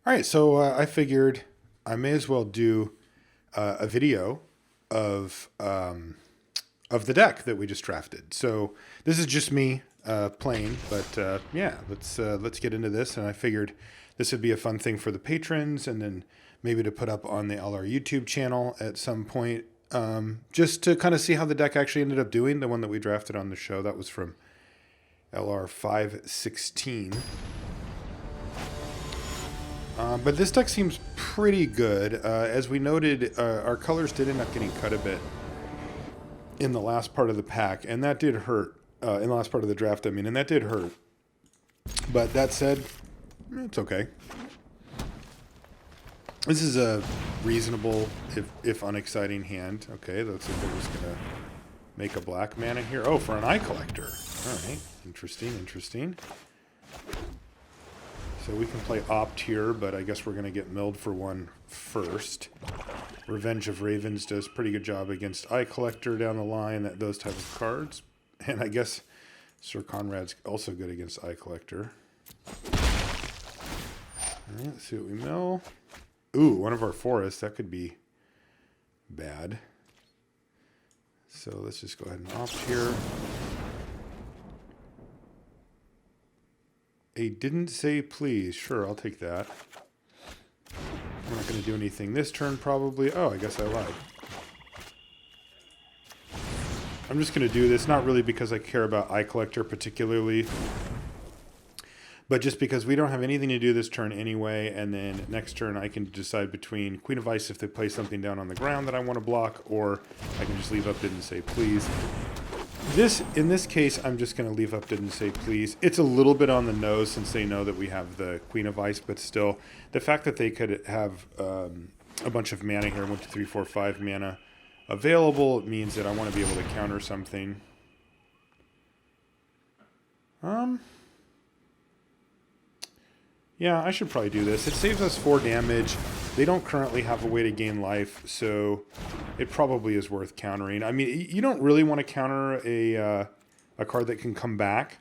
All right, so I figured I may as well do a video of of the deck that we just drafted. So this is just me playing, but yeah, let's get into this. And I figured this would be a fun thing for the patrons, and then maybe to put up on the LR YouTube channel at some point, just to kind of see how the deck actually ended up doing. The one that we drafted on the show, that was from LR 516. But this deck seems pretty good. As we noted, our colors did end up getting cut a bit in the last part of the pack, and that did hurt. In the last part of the draft, I mean, and that did hurt. But that said, it's okay. This is a reasonable, if unexciting hand. Okay, looks like they're just going to make a black mana here. Oh, for an eye collector. All right, interesting, interesting. So we can play Opt here, but I guess we're going to get milled for one first. Revenge of Ravens does pretty good job against Eye Collector down the line, those type of cards. And I guess Sir Conrad's also good against Eye Collector. All right, let's see what we mill. Ooh, one of our forests. That could be bad. So let's just go ahead and Opt here. A didn't say please. Sure, I'll take that. I'm not going to do anything this turn, probably. Oh, I guess I lied. I'm just going to do this, not really because I care about Eye Collector particularly, but just because we don't have anything to do this turn anyway, and then next turn I can decide between Queen of Ice if they play something down on the ground that I want to block, or I can just leave up didn't say please. In this case, I'm just going to leave up didn't say please. It's a little bit on the nose since they know that we have the Queen of Ice, but still, the fact that they could have a bunch of mana here, 1, 2, 3, 4, 5 mana available, means that I want to be able to counter something. Yeah, I should probably do this. It saves us 4 damage. They don't currently have a way to gain life, so it probably is worth countering. I mean, you don't really want to counter a card that can come back,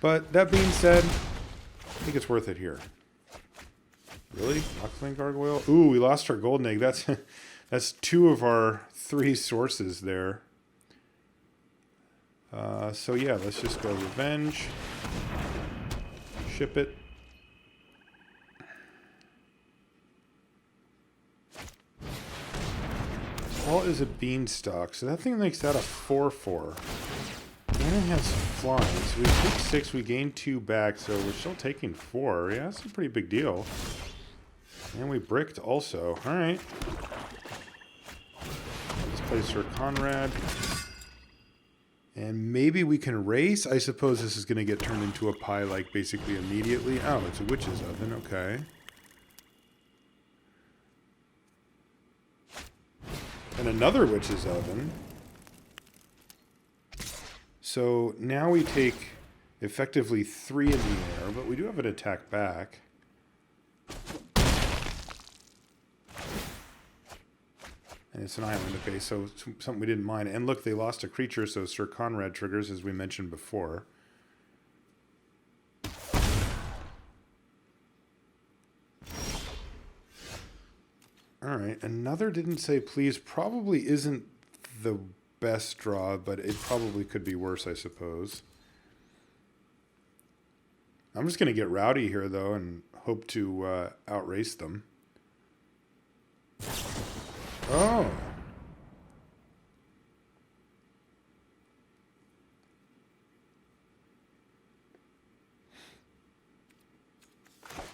but that being said, I think it's worth it here. Really? Oxlane Gargoyle? Ooh, we lost our Golden Egg. That's 2 of our 3 sources there. So yeah, let's just go Revenge. Ship it. All is a beanstalk, so that thing makes that a 4/4. And it has flying, so we take 6, we gain 2 back, so we're still taking 4. Yeah, that's a pretty big deal. And we bricked also. Alright. Let's play Sir Conrad. And maybe we can race. I suppose this is going to get turned into a pie, like, basically immediately. Oh, it's a Witch's Oven, okay. And another Witch's Oven. So now we take effectively 3 in the air, but we do have an attack back. And it's an island, okay, so something we didn't mind. And look, they lost a creature, so Sir Conrad triggers, as we mentioned before. Alright, another didn't say please. Probably isn't the best draw, but it probably could be worse, I suppose. I'm just going to get rowdy here, though, and hope to outrace them. Oh.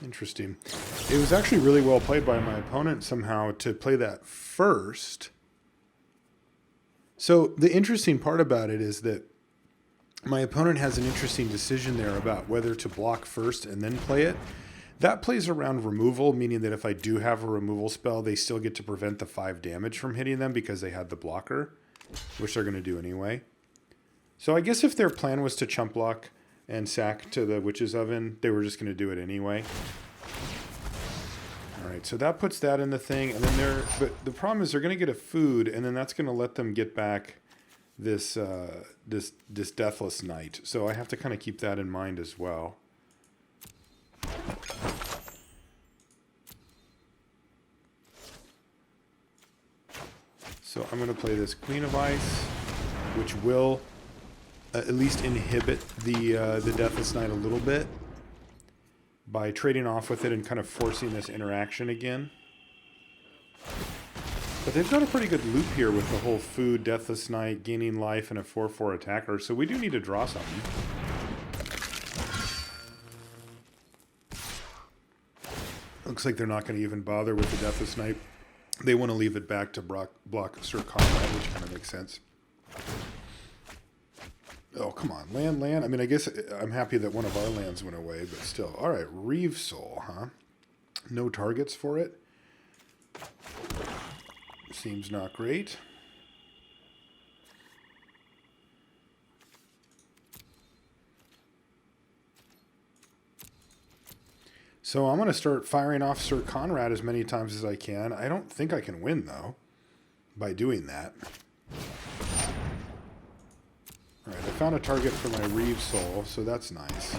Interesting. It was actually really well played by my opponent somehow to play that first. So the interesting part about it is that my opponent has an interesting decision there about whether to block first and then play it. That plays around removal, meaning that if I do have a removal spell, they still get to prevent the 5 damage from hitting them because they had the blocker, which they're going to do anyway. So I guess if their plan was to chump block and sack to the Witch's Oven, they were just going to do it anyway. Alright, so that puts that in the thing, and then but the problem is they're going to get a food, and then that's going to let them get back this Deathless Knight. So I have to kind of keep that in mind as well. So I'm going to play this Queen of Ice, which will at least inhibit the Deathless Knight a little bit by trading off with it and kind of forcing this interaction again. But they've got a pretty good loop here with the whole food, Deathless Knight, gaining life, and a 4/4 attacker, so we do need to draw something. Looks like they're not going to even bother with the Deathless Knight. They want to leave it back to block Sir Conrad, which kind of makes sense. Oh, come on. Land. I mean, I guess I'm happy that one of our lands went away, but still. All right, Reeve Soul, huh? No targets for it. Seems not great. So I'm going to start firing off Sir Conrad as many times as I can. I don't think I can win, though, by doing that. All right, I found a target for my Reeve Soul, so that's nice.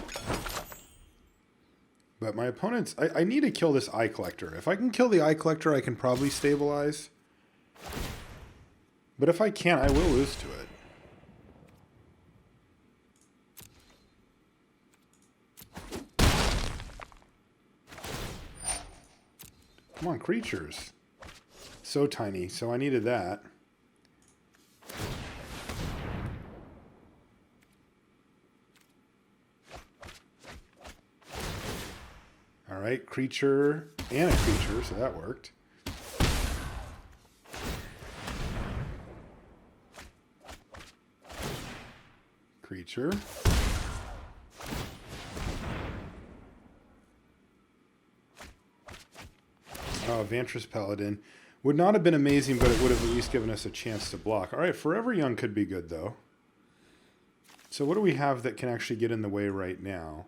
But my opponents... I need to kill this Eye Collector. If I can kill the Eye Collector, I can probably stabilize. But if I can't, I will lose to it. Come on, creatures. So tiny, so I needed that. Alright, creature and a creature, so that worked. Creature. Oh, Vantress Paladin. Would not have been amazing, but it would have at least given us a chance to block. Alright, Forever Young could be good, though. So what do we have that can actually get in the way right now?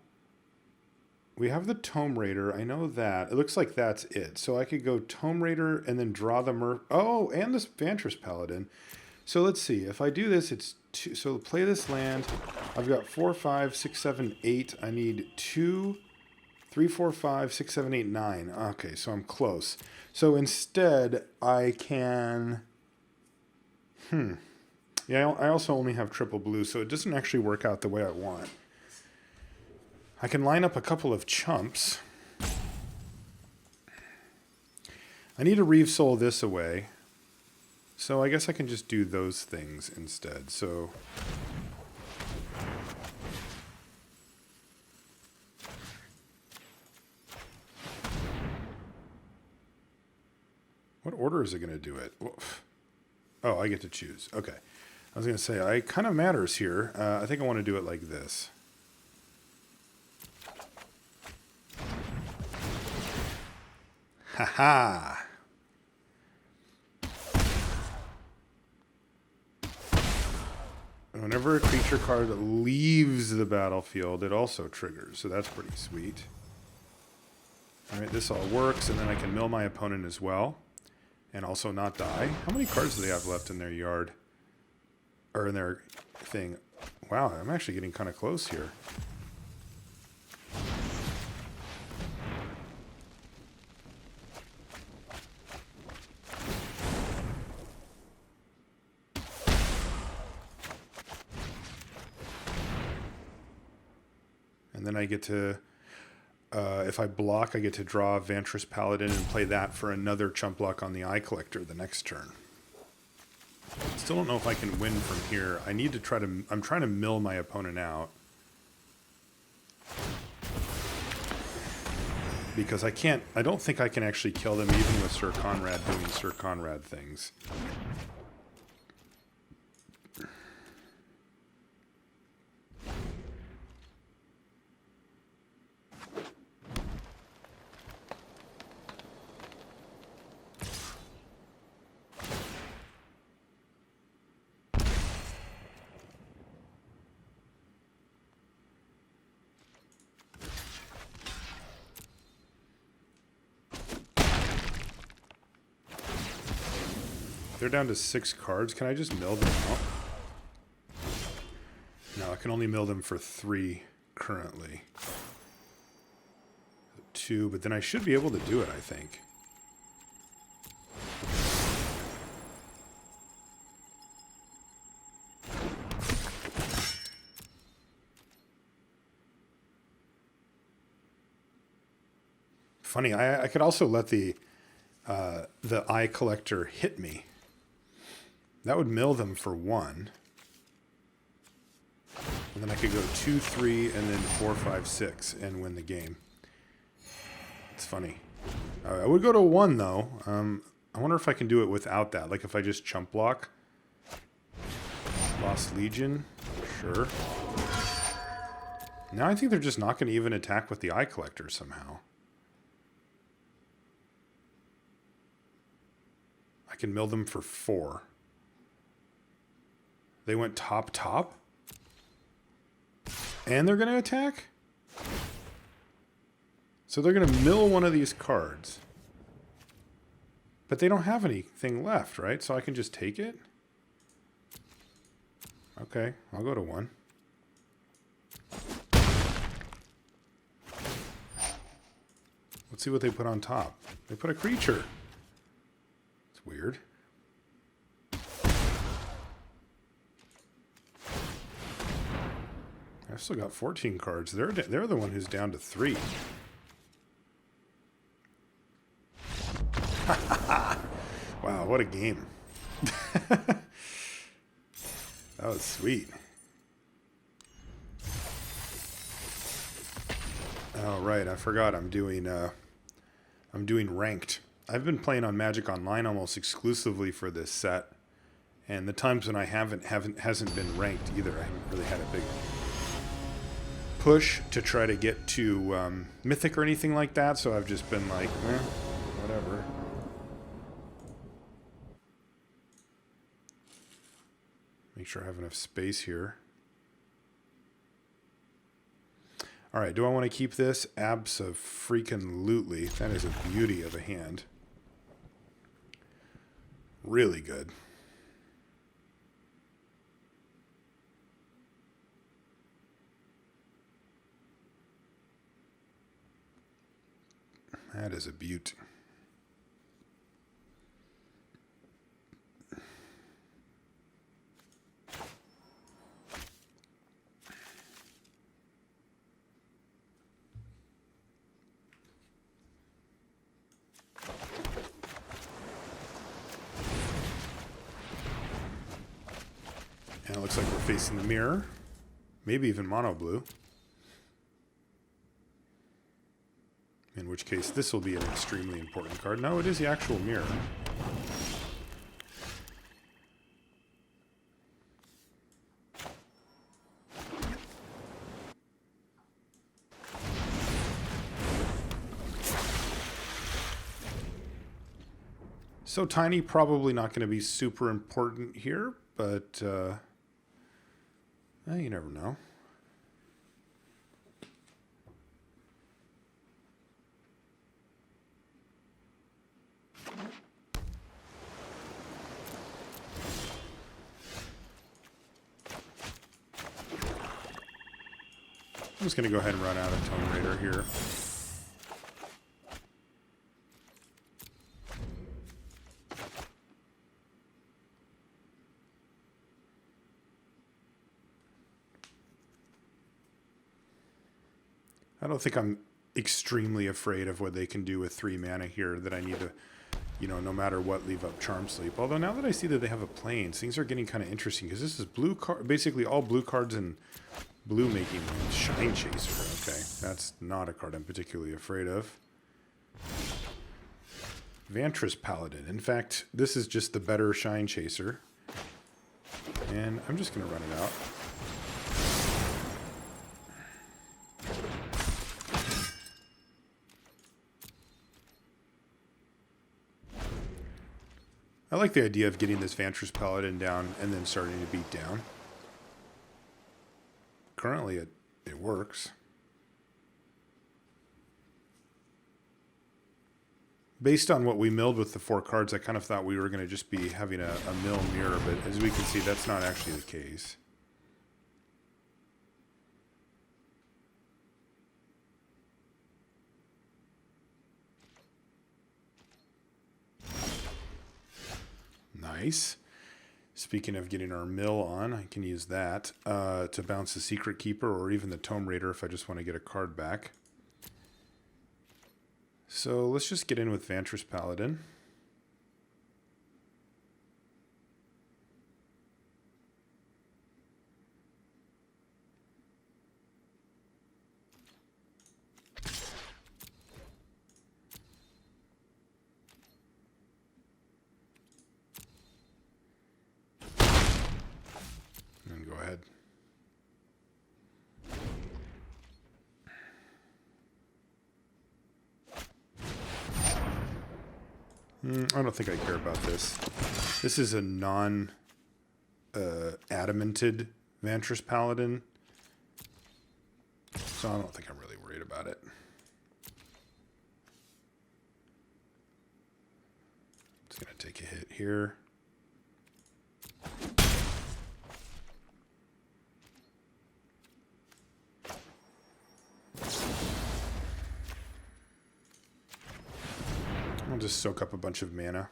We have the Tome Raider. I know that. It looks like that's it. So I could go Tome Raider and then draw the Oh, and this Vantress Paladin. So let's see. If I do this, it's 2. So play this land. I've got 4, 5, 6, 7, 8. I need 2, 3, 4, 5, 6, 7, 8, 9. Okay, so I'm close. So instead, I can... Yeah, I also only have triple blue, so it doesn't actually work out the way I want. I can line up a couple of chumps. I need to Reeve Soul this away. So I guess I can just do those things instead. So... What order is it going to do it? Oh, I get to choose. Okay. I was going to say, it kind of matters here. I think I want to do it like this. Haha! Whenever a creature card leaves the battlefield, it also triggers. So that's pretty sweet. Alright, this all works, and then I can mill my opponent as well. And also not die. How many cards do they have left in their yard? Or in their thing? Wow, I'm actually getting kind of close here. And then I get to... if I block, I get to draw Vantress Paladin and play that for another chump block on the Eye Collector the next turn. Still don't know if I can win from here. I need to try to... I'm trying to mill my opponent out. Because I can't... I don't think I can actually kill them even with Sir Conrad doing Sir Conrad things. They're down to 6 cards. Can I just mill them out? No, I can only mill them for 3 currently. 2, but then I should be able to do it, I think. funny. I could also let the eye collector hit me. That would mill them for 1. And then I could go 2, 3, and then 4, 5, 6 and win the game. It's funny. I would go to 1 though. I wonder if I can do it without that. Like if I just chump block. Lost Legion. Sure. Now I think they're just not going to even attack with the eye collector somehow. I can mill them for 4. They went top. And they're going to attack? So they're going to mill one of these cards. But they don't have anything left, right? So I can just take it? Okay, I'll go to 1. Let's see what they put on top. They put a creature. It's weird. I've still got 14 cards. They're the one who's down to 3. Wow, what a game. That was sweet. Oh, right, I forgot I'm doing ranked. I've been playing on Magic Online almost exclusively for this set. And the times when I hasn't been ranked either. I haven't really had a big push to try to get to Mythic or anything like that, so I've just been like, whatever. Make sure I have enough space here. All right, do I want to keep this? Abso-freaking-lutely. That is a beauty of a hand. Really good. That is a beaut. And it looks like we're facing the mirror. Maybe even mono blue. In which case, this will be an extremely important card. No, it is the actual mirror. So tiny, probably not going to be super important here, but you never know. I'm just going to go ahead and run out of Tome Raider here. I don't think I'm extremely afraid of what they can do with 3 mana here that I need to, no matter what, leave up Charm Sleep. Although now that I see that they have a Plains, things are getting kind of interesting because this is blue card, basically all blue cards and blue making Shine Chaser. Okay, that's not a card I'm particularly afraid of. Vantress Paladin. In fact, this is just the better Shine Chaser. And I'm just going to run it out. I like the idea of getting this Vantress Paladin down and then starting to beat down. Currently, it works. Based on what we milled with the 4 cards, I kind of thought we were going to just be having a mill mirror, but as we can see, that's not actually the case. Nice. Speaking of getting our mill on, I can use that to bounce the Secret Keeper or even the Tome Raider if I just want to get a card back. So let's just get in with Vantress Paladin. And go ahead. I don't think I care about this. This is a non-adamanted Vantress Paladin, so I don't think I'm really worried about it. It's going to take a hit here. I'll just soak up a bunch of mana.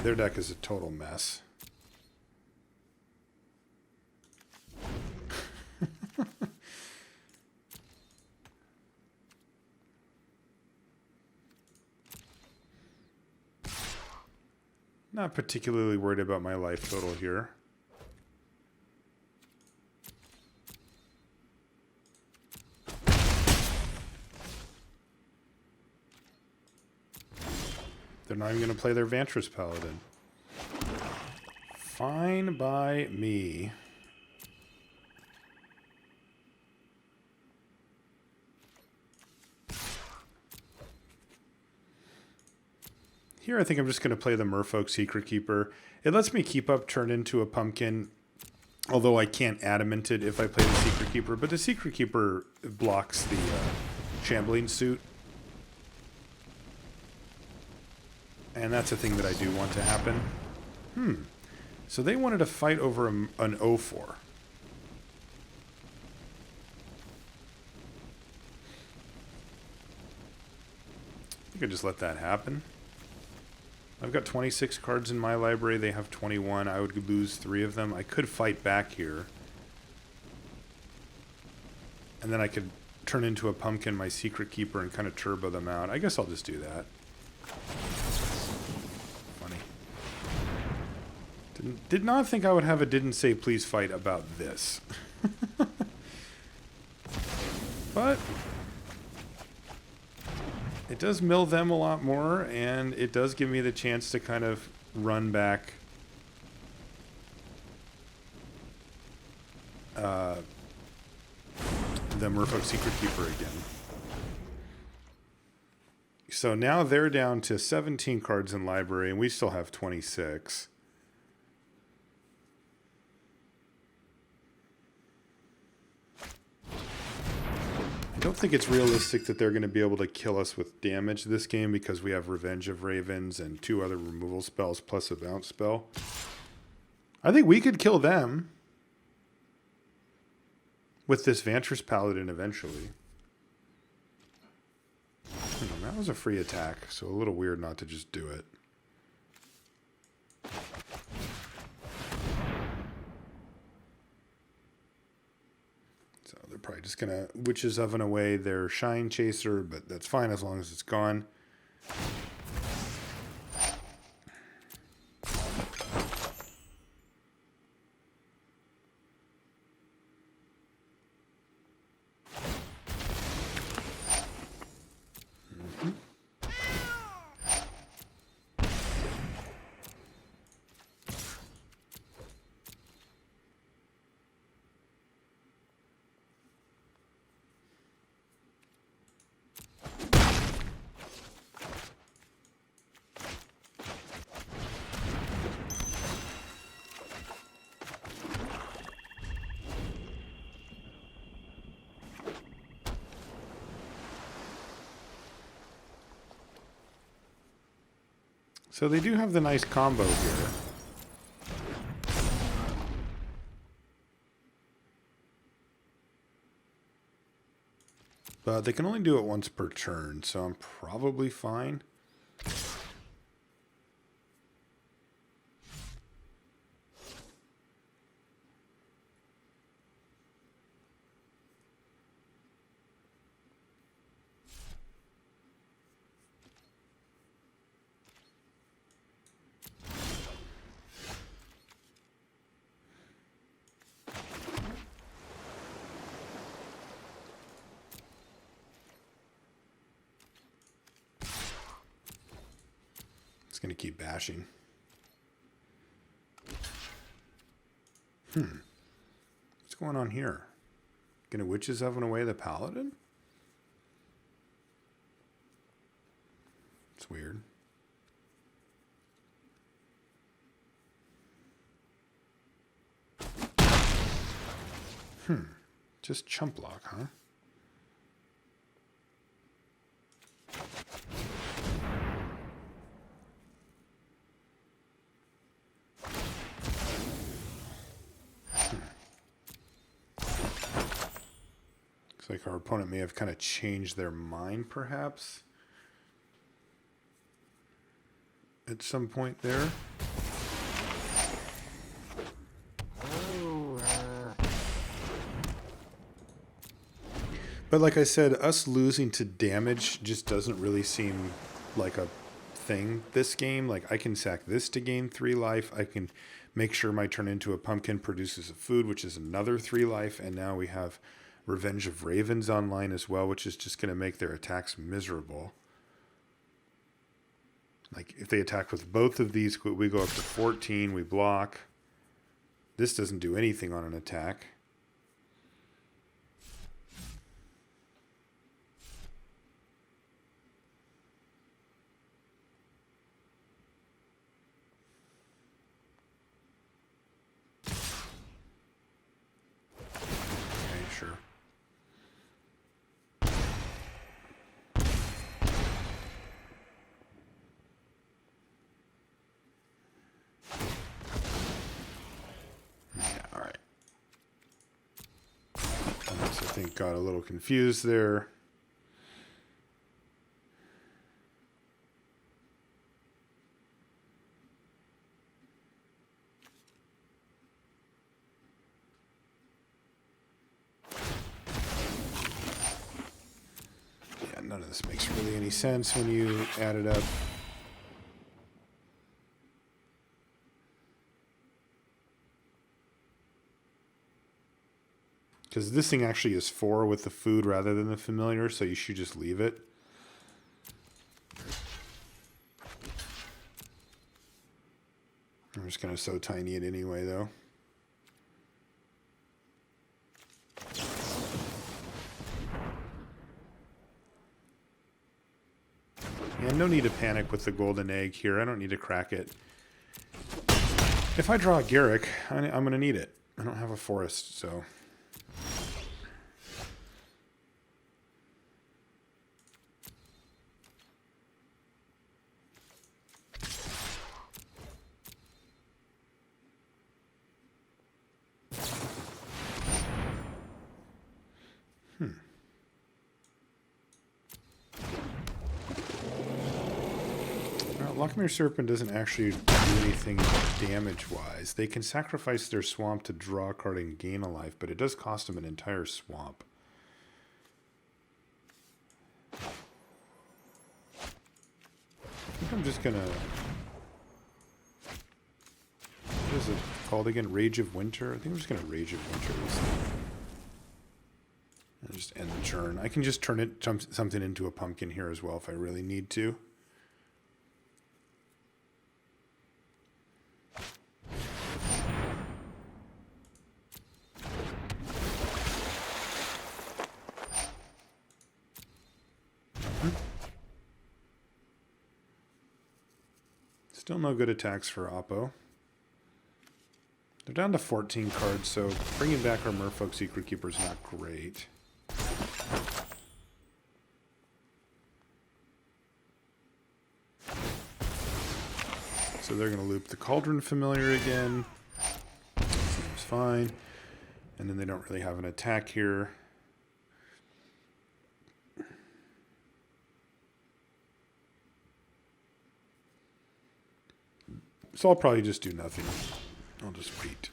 Their deck is a total mess. Not particularly worried about my life total here. They're not even going to play their Vantress Paladin. Fine by me. Here I think I'm just going to play the Merfolk Secret Keeper. It lets me keep up turn into a pumpkin, although I can't adamant it if I play the Secret Keeper. But the Secret Keeper blocks the Shambling Suit. And that's a thing that I do want to happen. So they wanted to fight over an 0-4. I could just let that happen. I've got 26 cards in my library. They have 21. I would lose 3 of them. I could fight back here. And then I could turn into a pumpkin my Secret Keeper and kind of turbo them out. I guess I'll just do that. Did not think I would have a didn't say please fight about this. But it does mill them a lot more, and it does give me the chance to kind of run back the Merfolk Secret Keeper again. So now they're down to 17 cards in library, and we still have 26. I don't think it's realistic that they're going to be able to kill us with damage this game because we have Revenge of Ravens and 2 other removal spells plus a bounce spell. I think we could kill them with this Vantress Paladin eventually. That was a free attack, so a little weird not to just do it. They're probably just going to Witch's Oven away their Shine Chaser, but that's fine as long as it's gone. So they do have the nice combo here. But they can only do it once per turn, so I'm probably fine. Going to keep bashing. What's going on here? Gonna Witch's Oven away the Paladin? It's weird. Just chump block, huh? Like our opponent may have kind of changed their mind, perhaps, at some point there. But like I said, us losing to damage just doesn't really seem like a thing this game. Like I can sack this to gain 3 life. I can make sure my turn into a pumpkin produces a food, which is another 3 life. And now we have Revenge of Ravens online as well, which is just going to make their attacks miserable. Like if they attack with both of these, we go up to 14, we block. This doesn't do anything on an attack. Got a little confused there. Yeah, none of this makes really any sense when you add it up. Because this thing actually is 4 with the food rather than the familiar, so you should just leave it. I'm just going to so tiny it anyway, though. Yeah, no need to panic with the golden egg here. I don't need to crack it. If I draw a Garrick, I'm going to need it. I don't have a forest, so... Lochmere Serpent doesn't actually do anything damage-wise. They can sacrifice their swamp to draw a card and gain a life, but it does cost them an entire swamp. I think I'm just gonna... What is it called again? Rage of Winter? I think I'm just gonna Rage of Winter this thing. And just end the turn. I can just turn it something into a pumpkin here as well if I really need to. Still no good attacks for Oppo. They're down to 14 cards, so bringing back our Merfolk Secret Keeper is not great. So they're going to loop the Cauldron Familiar again. Seems fine. And then they don't really have an attack here. So I'll probably just do nothing. I'll just wait.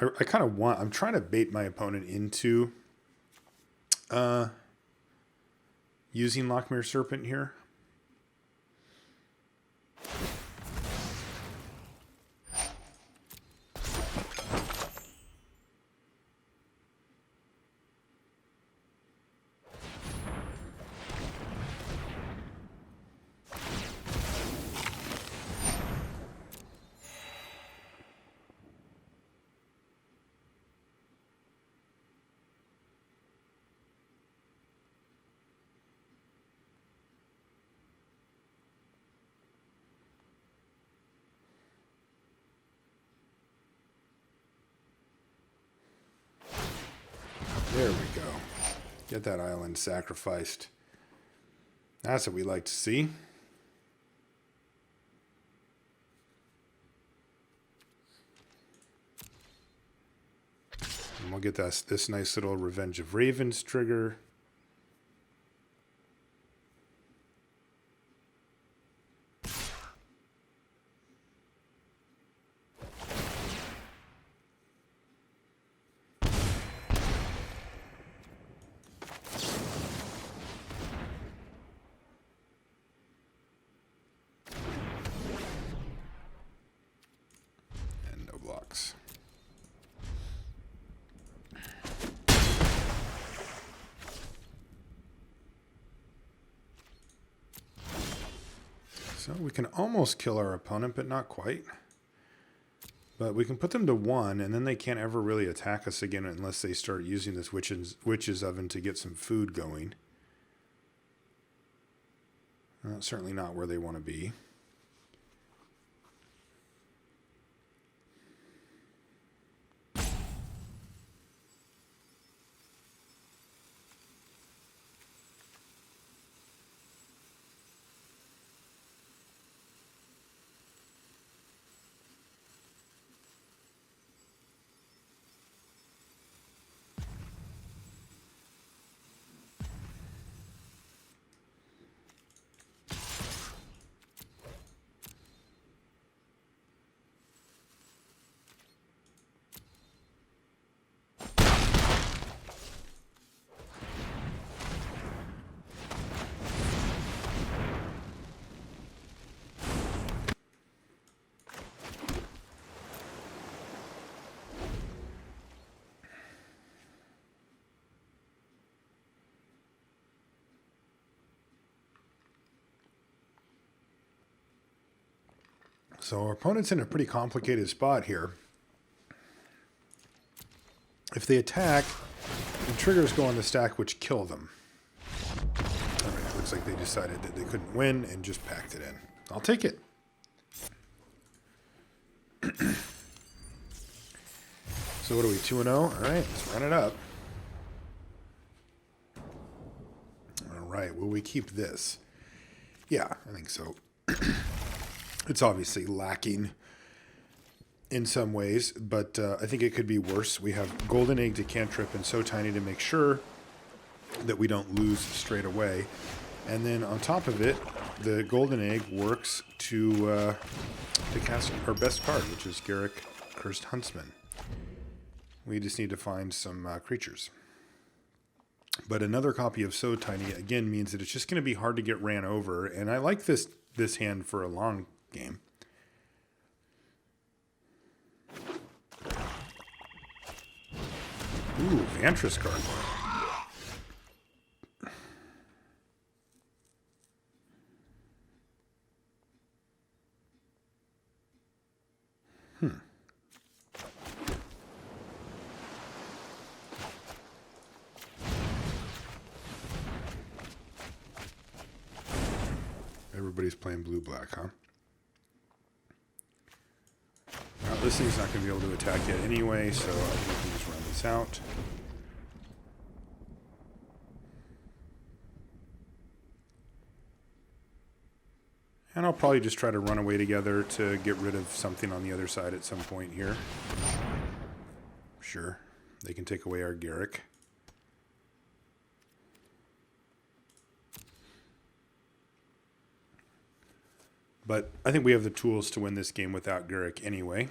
I kind of want, I'm trying to bait my opponent into using Lochmere Serpent here. There we go. Get that island sacrificed. That's what we like to see. And we'll get this nice little Revenge of Ravens trigger. So we can almost kill our opponent, but not quite. But we can put them to 1, and then they can't ever really attack us again unless they start using this witch's oven to get some food going. Certainly not where they want to be. So our opponent's in a pretty complicated spot here. If they attack, the triggers go on the stack, which kill them. All right, it looks like they decided that they couldn't win and just packed it in. I'll take it. So what are we, 2-0? All right, let's run it up. All right, will we keep this? Yeah, I think so. It's obviously lacking in some ways, but I think it could be worse. We have Golden Egg to cantrip and So Tiny to make sure that we don't lose straight away. And then on top of it, the Golden Egg works to cast our best card, which is Garrick, Cursed Huntsman. We just need to find some creatures. But another copy of So Tiny, again, means that it's just going to be hard to get ran over. And I like this hand for a long game. Ooh, Vantress card. Everybody's playing blue-black, huh? This thing's not going to be able to attack yet anyway, so I think we can just run this out. And I'll probably just try to run away together to get rid of something on the other side at some point here. Sure, they can take away our Garrick. But I think we have the tools to win this game without Garrick anyway.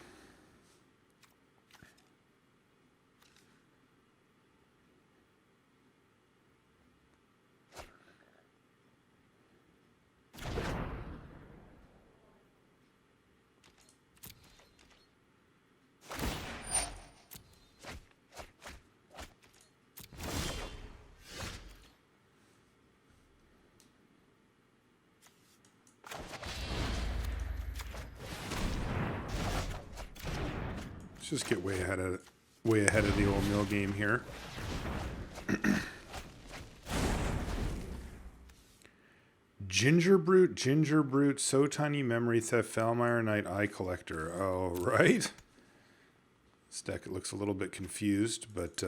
Let's just get way ahead of the old mill game here. Ginger Brute, So Tiny, Memory Theft, Falmire Knight, Eye Collector. Oh, right. This deck looks a little bit confused, but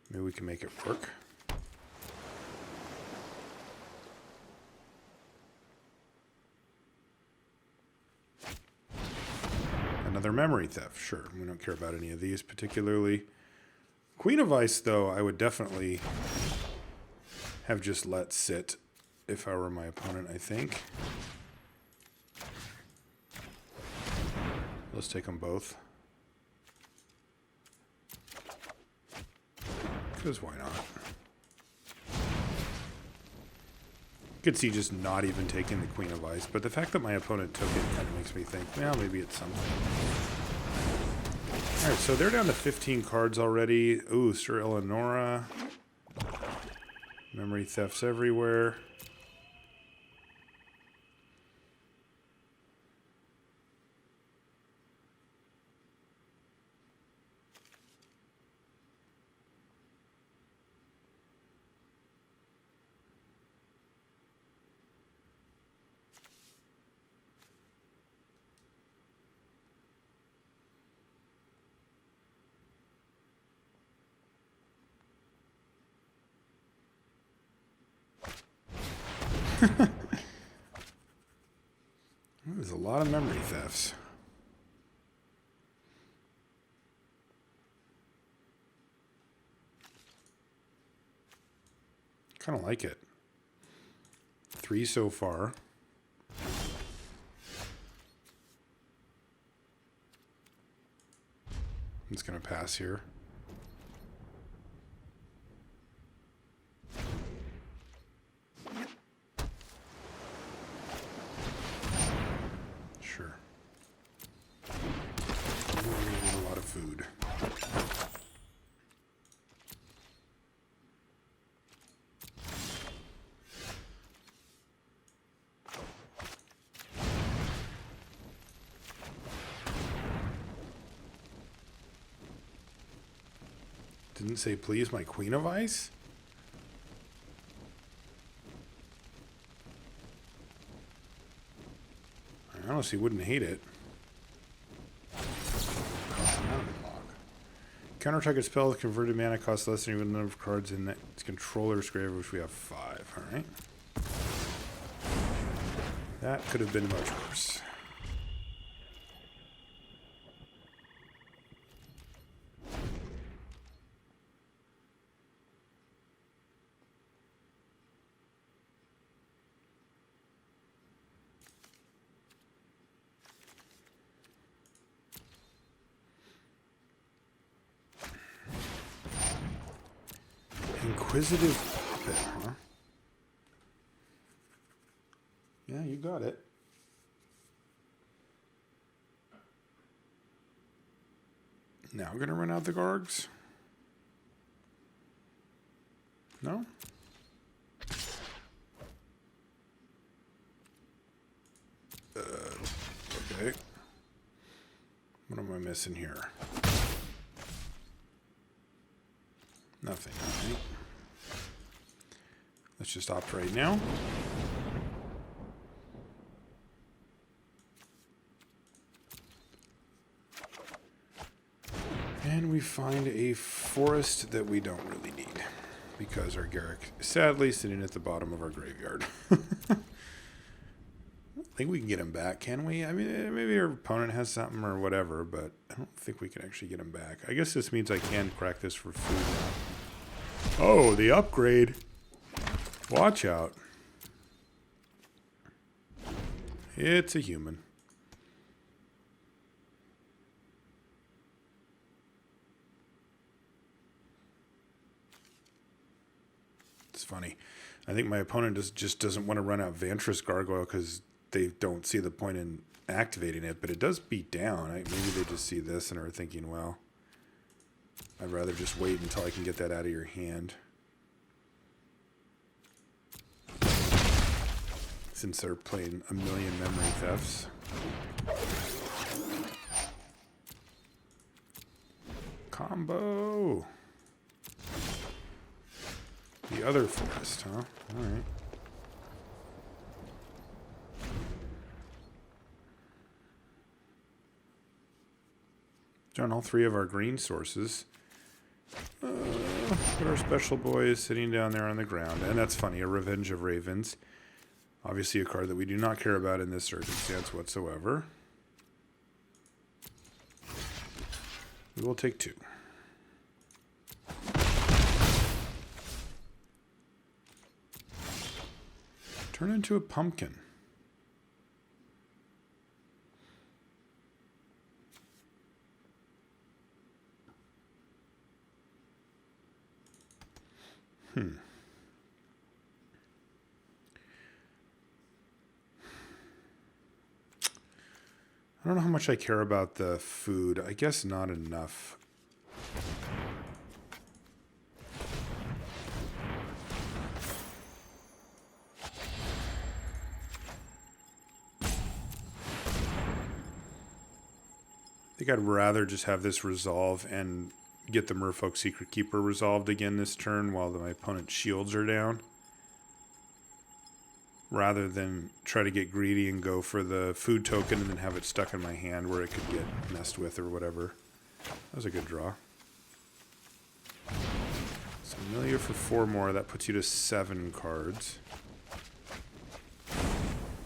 maybe we can make it work. Another Memory Theft, sure. We don't care about any of these particularly. Queen of Ice, though, I would definitely have just let sit if I were my opponent, I think. Let's take them both. Because why not? You could see just not even taking the Queen of Ice, but the fact that my opponent took it kind of makes me think, well, maybe it's something. Alright, so they're down to 15 cards already. Ooh, Sir Eleonora. Memory Thefts everywhere. There's a lot of memory thefts. Kind of like it. 3 so far. I'm just going to pass here. Sure. We're going to need a lot of food. Didn't say please my Queen of Ice? I honestly wouldn't hate it. Counter target spell with converted mana costs less than even the number of cards in its controller's grave, which we have 5. Alright. That could have been much worse. Inquisitive Puppet, huh? Yeah, you got it. Now we're gonna run out the Gargs? No? Okay. What am I missing here? Nothing, alright. Let's just opt right now. And we find a forest that we don't really need because our Garrick is sadly sitting at the bottom of our graveyard. I think we can get him back, can we? I mean, maybe our opponent has something or whatever, but I don't think we can actually get him back. I guess this means I can crack this for food now. Oh, the upgrade. Watch out. It's a human. It's funny. I think my opponent just doesn't want to run out Vantress Gargoyle because they don't see the point in activating it, but it does beat down. Maybe they just see this and are thinking, well, I'd rather just wait until I can get that out of your hand. Since they're playing a million memory thefts. Combo! The other forest, huh? Alright. Drawn all three of our green sources. But our special boy is sitting down there on the ground. And that's funny, a Revenge of Ravens. Obviously a card that we do not care about in this circumstance whatsoever. We will take 2. Turn into a pumpkin. I don't know how much I care about the food. I guess not enough. I think I'd rather just have this resolve and get the Merfolk Secret Keeper resolved again this turn while my opponent's shields are down. Rather than try to get greedy and go for the food token and then have it stuck in my hand where it could get messed with or whatever. That was a good draw. So Amelia for 4 more. That puts you to 7 cards.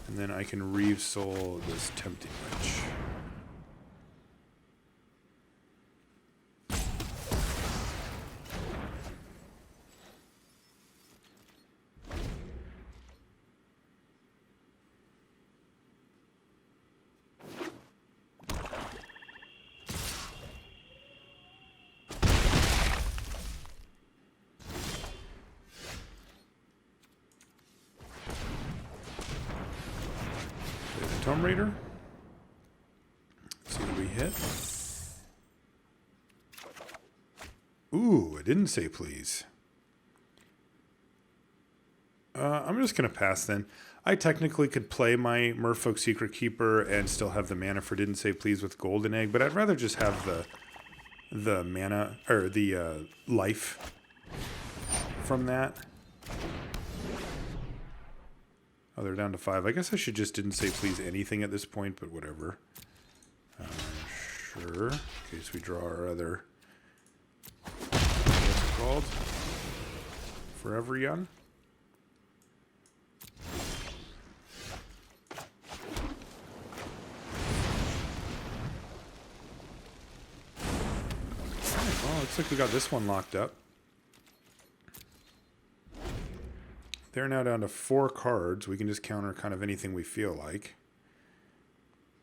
And then I can Reeve Soul this Tempting Witch. Tomb Raider. Let's see what we hit. Ooh, it didn't say please. I'm just going to pass then. I technically could play my Merfolk Secret Keeper and still have the mana for didn't say please with Golden Egg, but I'd rather just have the mana, or the life from that. Oh, they're down to 5. I guess I should just didn't say please anything at this point, but whatever. Sure. In case we draw our other... What's it called? Forever Young? Alright, well, looks like we got this one locked up. They're now down to 4 cards. We can just counter kind of anything we feel like.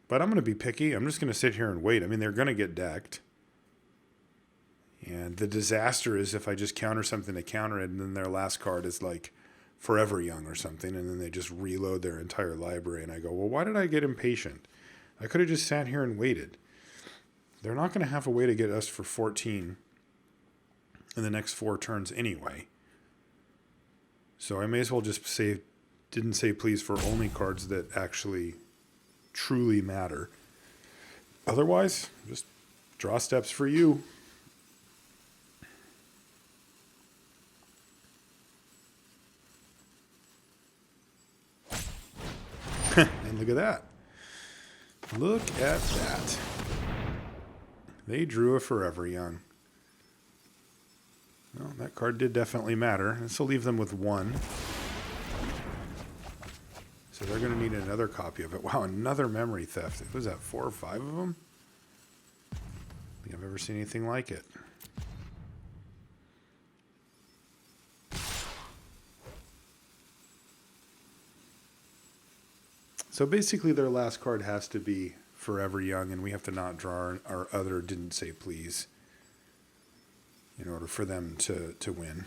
But I'm going to be picky. I'm just going to sit here and wait. I mean, they're going to get decked. And the disaster is if I just counter something to counter it, and then their last card is like Forever Young or something, and then they just reload their entire library. And I go, well, why did I get impatient? I could have just sat here and waited. They're not going to have a way to get us for 14 in the next 4 turns anyway. So I may as well just say, didn't say please for only cards that actually truly matter. Otherwise, just draw steps for you. And look at that. Look at that. They drew a Forever Young. Well, that card did definitely matter. This will leave them with 1. So they're going to need another copy of it. Wow, another memory theft. Was that 4 or 5 of them? I don't think I've ever seen anything like it. So basically their last card has to be Forever Young, and we have to not draw our other Didn't Say Please in order for them to win.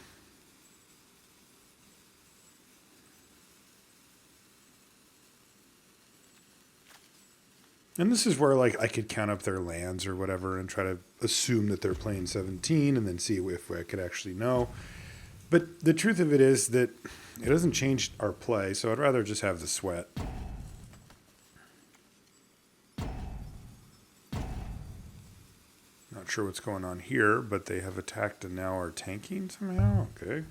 And this is where, like, I could count up their lands or whatever and try to assume that they're playing 17 and then see if I could actually know. But the truth of it is that it doesn't change our play, so I'd rather just have the sweat. Not sure what's going on here, but they have attacked and now are tanking somehow. Okay.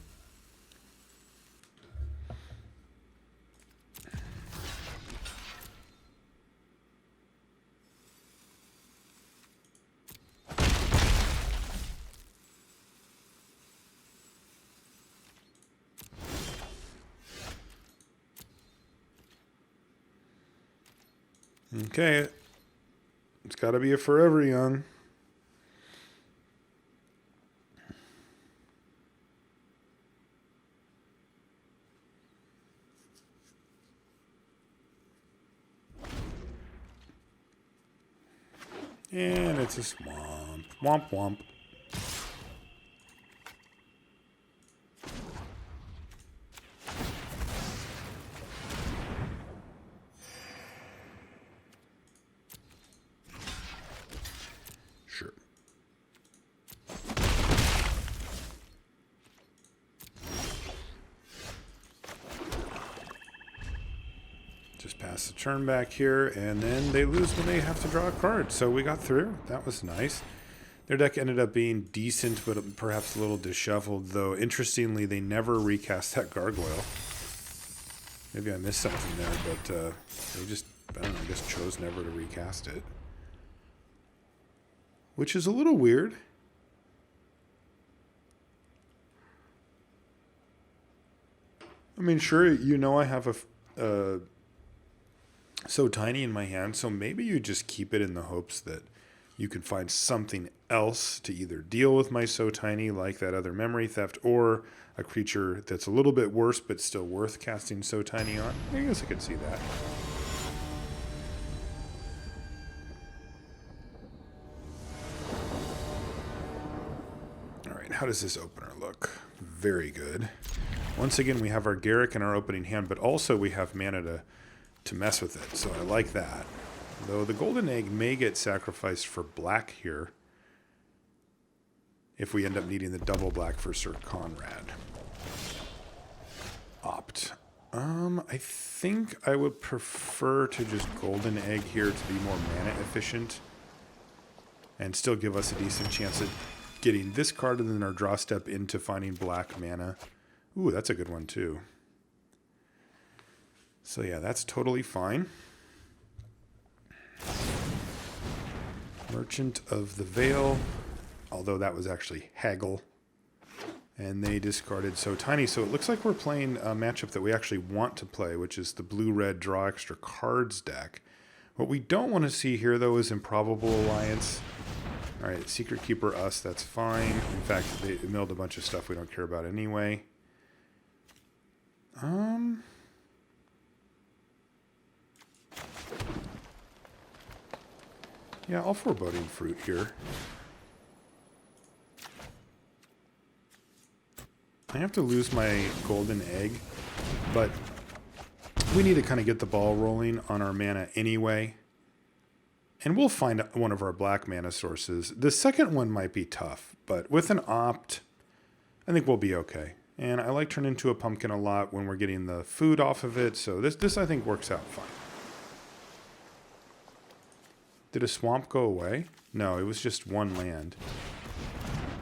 Okay. It's got to be a Forever Young. And it's a swamp. Womp womp. Sure. Just pass the turn back here, and then they lose when they have to draw a card. So we got through. That was nice. Their deck ended up being decent, but perhaps a little disheveled, though. Interestingly, they never recast that gargoyle. Maybe I missed something there, but they just, I don't know, I guess chose never to recast it. Which is a little weird. I mean, sure, you know I have a So Tiny in my hand, so maybe you just keep it in the hopes that you can find something else to either deal with my So Tiny, like that other memory theft, or a creature that's a little bit worse but still worth casting So Tiny on. I guess I could see that. Alright, how does this opener look? Very good. Once again, we have our Garrick in our opening hand, but also we have mana to mess with it, so I like that. Though the golden egg may get sacrificed for black here if we end up needing the double black for Sir Conrad. Opt. I think I would prefer to just golden egg here to be more mana efficient and still give us a decent chance at getting this card and then our draw step into finding black mana. Ooh, that's a good one too. So yeah, that's totally fine. Merchant of the Veil, although that was actually Haggle. And they discarded So Tiny, so it looks like we're playing a matchup that we actually want to play, which is the blue-red draw extra cards deck. What we don't want to see here, though, is Improbable Alliance. Alright, Secret Keeper us, that's fine. In fact, they milled a bunch of stuff we don't care about anyway. Yeah, I'll Foreboding Fruit here. I have to lose my golden egg, but we need to kind of get the ball rolling on our mana anyway. And we'll find one of our black mana sources. The second one might be tough, but with an opt, I think we'll be okay. And I like Turn Into a Pumpkin a lot when we're getting the food off of it, so this I think works out fine. Did a swamp go away? No, it was just one land.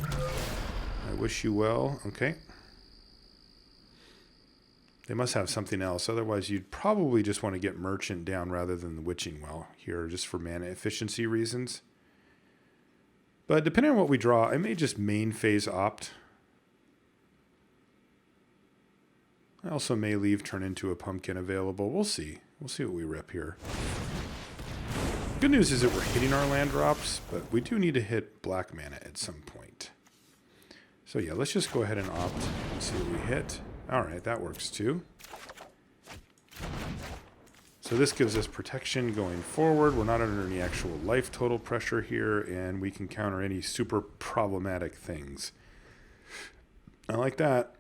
I wish you well. Okay. They must have something else. Otherwise, you'd probably just want to get Merchant down rather than the Witching Well here, just for mana efficiency reasons. But depending on what we draw, I may just main phase opt I also may leave turn into a pumpkin available. We'll see. We'll see what we rip here. Good news is that we're hitting our land drops, but we do need to hit black mana at some point. So yeah, let's just go ahead and opt and see what we hit. All right, that works too. So this gives us protection going forward. We're not under any actual life total pressure here, and we can counter any super problematic things. I like that.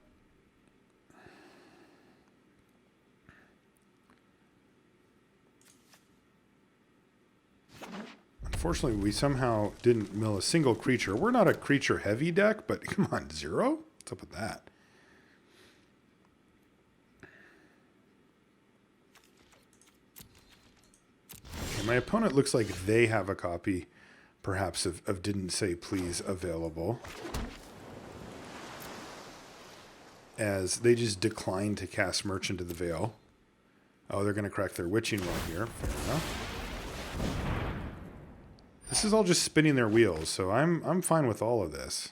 Unfortunately, we somehow didn't mill a single creature. We're not a creature-heavy deck, but come on, 0? What's up with that? Okay, my opponent looks like they have a copy, perhaps, of Didn't Say Please available. As they just decline to cast Merchant of the Veil. Oh, they're going to crack their Witching Rod here. Fair enough. This is all just spinning their wheels, so I'm fine with all of this.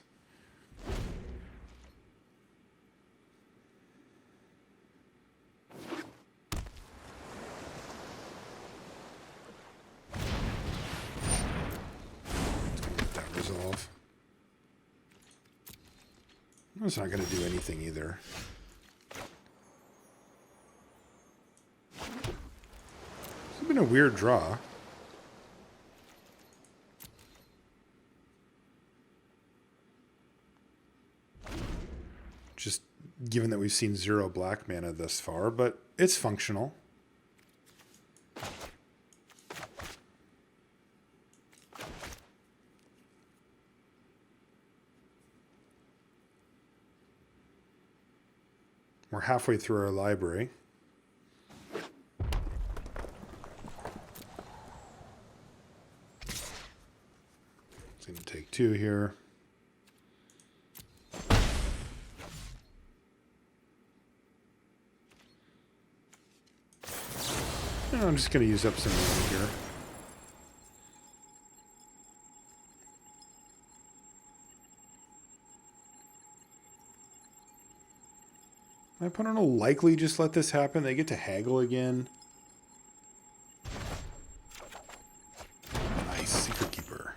Let's get that resolve. It's not going to do anything either. It's been a weird draw. Just given that we've seen 0 black mana thus far, but it's functional. We're halfway through our library. It's going to take 2 here. I'm just going to use up some mana here. My opponent will likely just let this happen. They get to haggle again. Nice, Secret Keeper.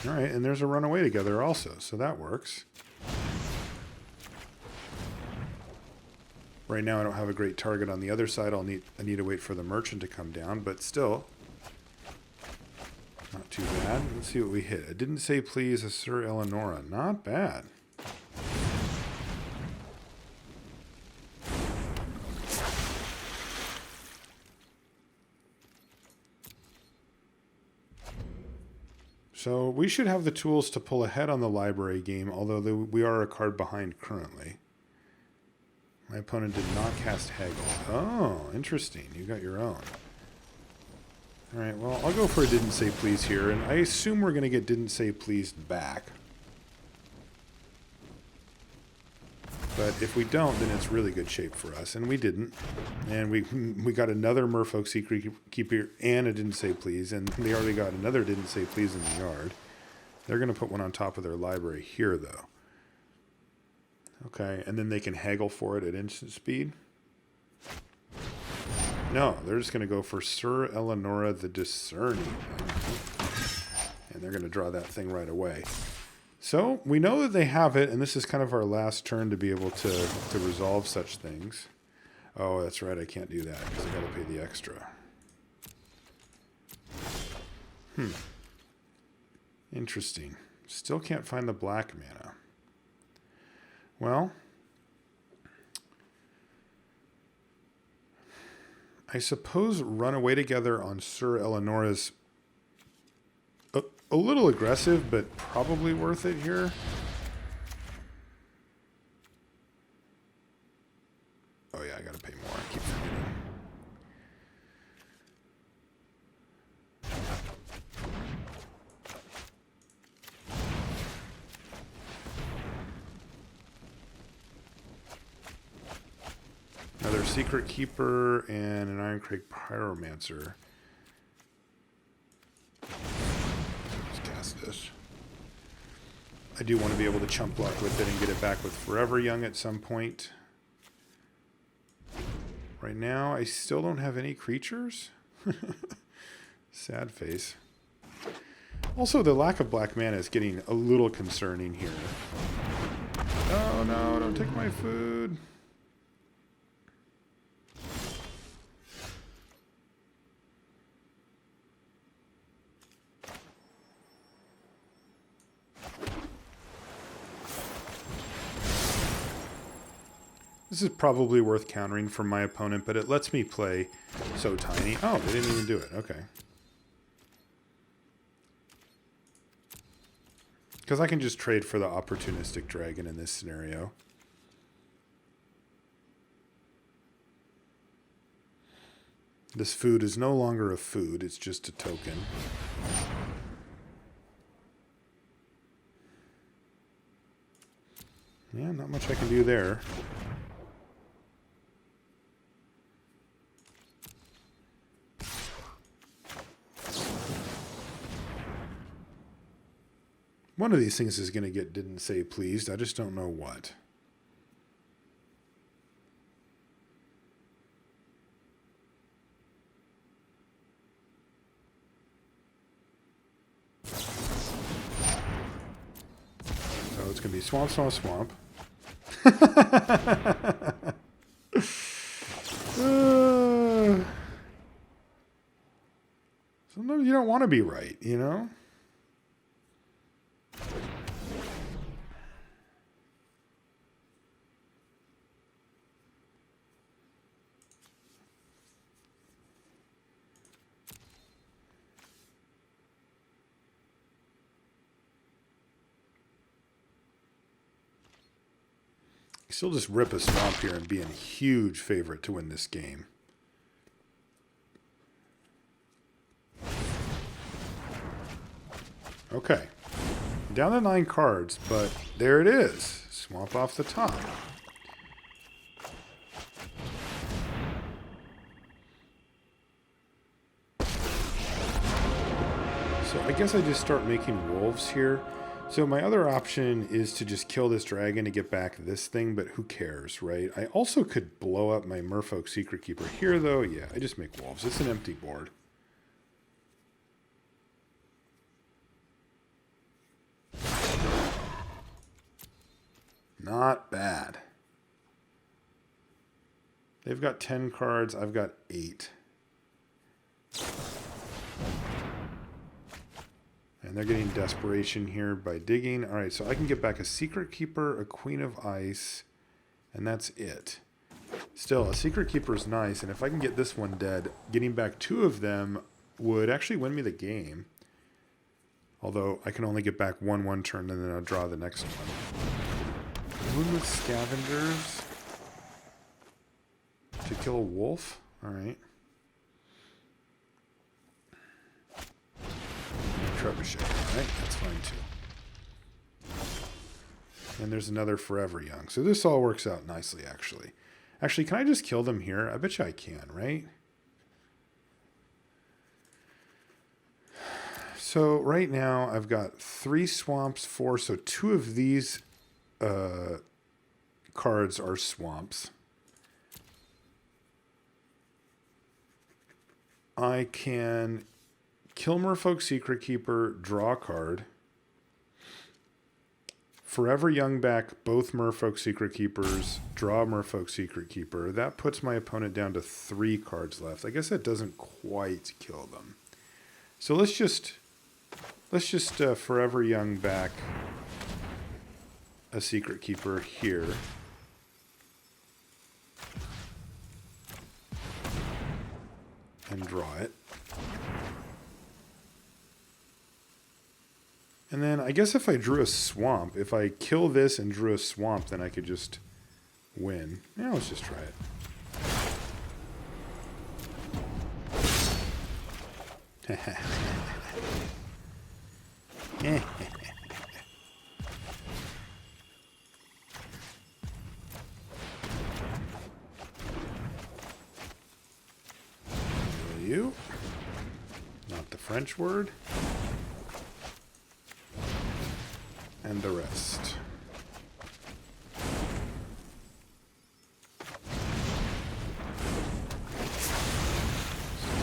All right, and there's a runaway together also, so that works. Right now I don't have a great target on the other side. I need to wait for the Merchant to come down, but still, not too bad. Let's see what we hit. I Didn't Say Please, a Sir Eleonora. Not bad. So we should have the tools to pull ahead on the library game, although we are a card behind currently. My opponent did not cast Haggle. Oh, interesting. You got your own. All right, well, I'll go for a Didn't Say Please here, and I assume we're going to get Didn't Say Please back. But if we don't, then it's really good shape for us, and we didn't. And we got another Merfolk Secret Keeper and a Didn't Say Please, and they already got another Didn't Say Please in the yard. They're going to put one on top of their library here, though. Okay, and then they can haggle for it at instant speed. No, they're just going to go for Sir Eleonora the Discerning. And they're going to draw that thing right away. So we know that they have it, and this is kind of our last turn to be able to resolve such things. Oh, that's right, I can't do that because I got to pay the extra. Interesting. Still can't find the black mana. Well, I suppose Runaway Together on Sir Eleonora's a little aggressive, but probably worth it here. Oh yeah, I gotta pay more. I keep forgetting. Another Secret Keeper and an Ironcrake Pyromancer. I do want to be able to chump block with it and get it back with Forever Young at some point. Right now, I still don't have any creatures. Sad face. Also, the lack of black mana is getting a little concerning here. Oh no, don't take my food. This is probably worth countering from my opponent, but it lets me play so tiny. Oh, they didn't even do it. Okay. Because I can just trade for the opportunistic dragon in this scenario. This food is no longer a food, it's just a token. Yeah, not much I can do there. One of these things is going to get didn't say pleased. I just don't know what. So it's going to be swamp, swamp, swamp. Sometimes you don't want to be right, you know? Still just rip a swamp here and be a huge favorite to win this game. Okay. Down to 9 cards, but there it is. Swamp off the top. So I guess I just start making wolves here. So my other option is to just kill this dragon to get back this thing, but who cares, right? I also could blow up my Merfolk Secret Keeper here, though. Yeah, I just make wolves. It's an empty board. Not bad. They've got 10 cards. I've got 8. And they're getting desperation here by digging. All right, so I can get back a Secret Keeper, a Queen of Ice, and that's it. Still, a Secret Keeper is nice, and if I can get this one dead, getting back 2 of them would actually win me the game. Although, I can only get back 1 turn, and then I'll draw the next one. Moon with Scavengers to kill a wolf. All right. Trebuchet, right? That's fine too. And there's another Forever Young. So this all works out nicely, actually. Actually, can I just kill them here? I bet you I can, right? So right now I've got 3 swamps, 4. So 2 of these cards are swamps. I can kill Merfolk Secret Keeper, draw a card. Forever Young back both Merfolk Secret Keepers, draw Merfolk Secret Keeper. That puts my opponent down to 3 cards left. I guess that doesn't quite kill them. So let's just Forever Young back a Secret Keeper here. And draw it. And then I guess if I drew a swamp, if I kill this and drew a swamp, then I could just win. Yeah, let's just try it. You? Not the French word. and the rest.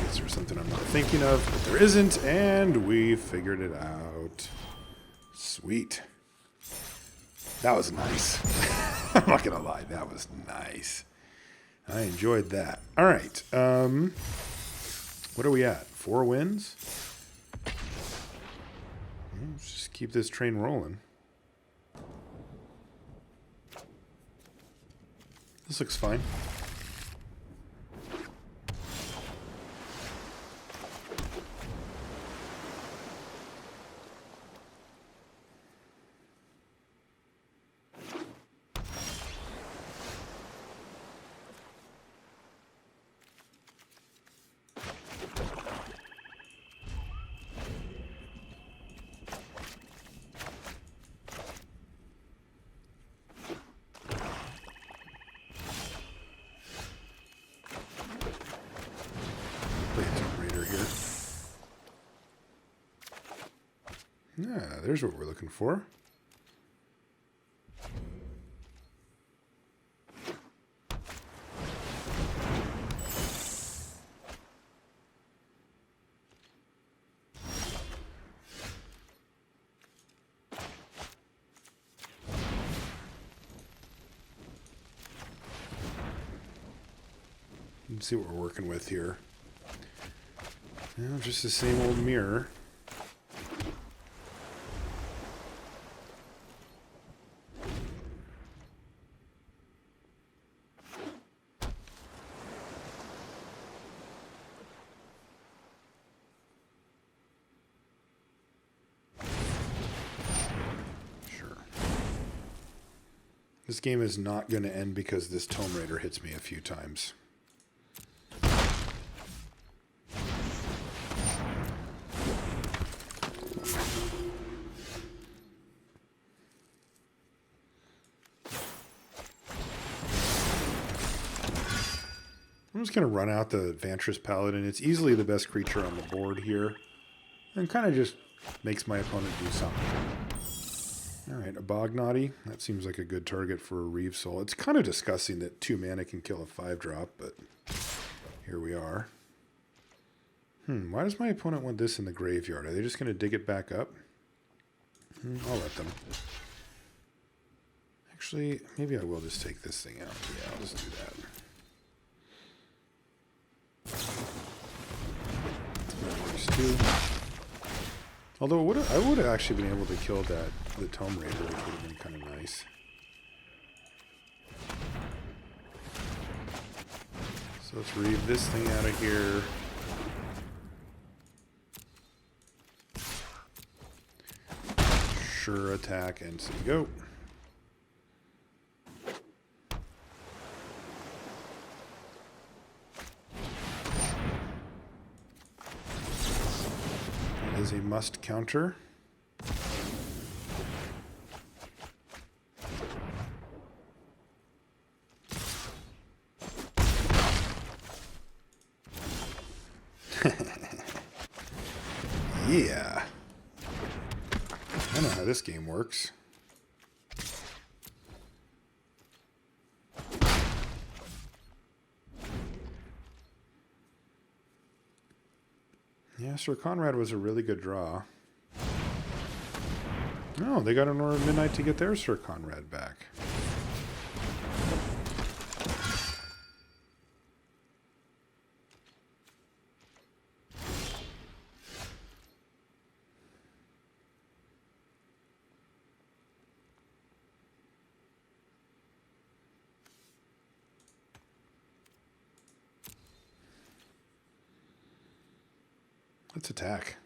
Is there something I'm not thinking of? But there isn't, and we figured it out. Sweet. That was nice. I'm not going to lie. That was nice. I enjoyed that. All right. What are we at? 4 wins? Let's just keep this train rolling. This looks fine. Yeah, there's what we're looking for. Let's see what we're working with here. Well, just the same old mirror. This game is not going to end because this Tomb Raider hits me a few times. I'm just going to run out the Vantress Paladin. It's easily the best creature on the board here. And kind of just makes my opponent do something. Alright, a Bognaughty. That seems like a good target for a Reeve Soul. It's kind of disgusting that 2 mana can kill a 5-drop, but here we are. Why does my opponent want this in the graveyard? Are they just going to dig it back up? I'll let them. Actually, maybe I will just take this thing out. Yeah, I'll just do that. That works too. Although I would have actually been able to kill the Tomb Raider, which would have been kind of nice. So let's read this thing out of here. Sure attack, and so you go. That is a must counter. Yeah. I know how this game works. Yeah, Sir Conrad was a really good draw. Oh, they got an Aura of Midnight to get their Sir Conrad back. Let's attack.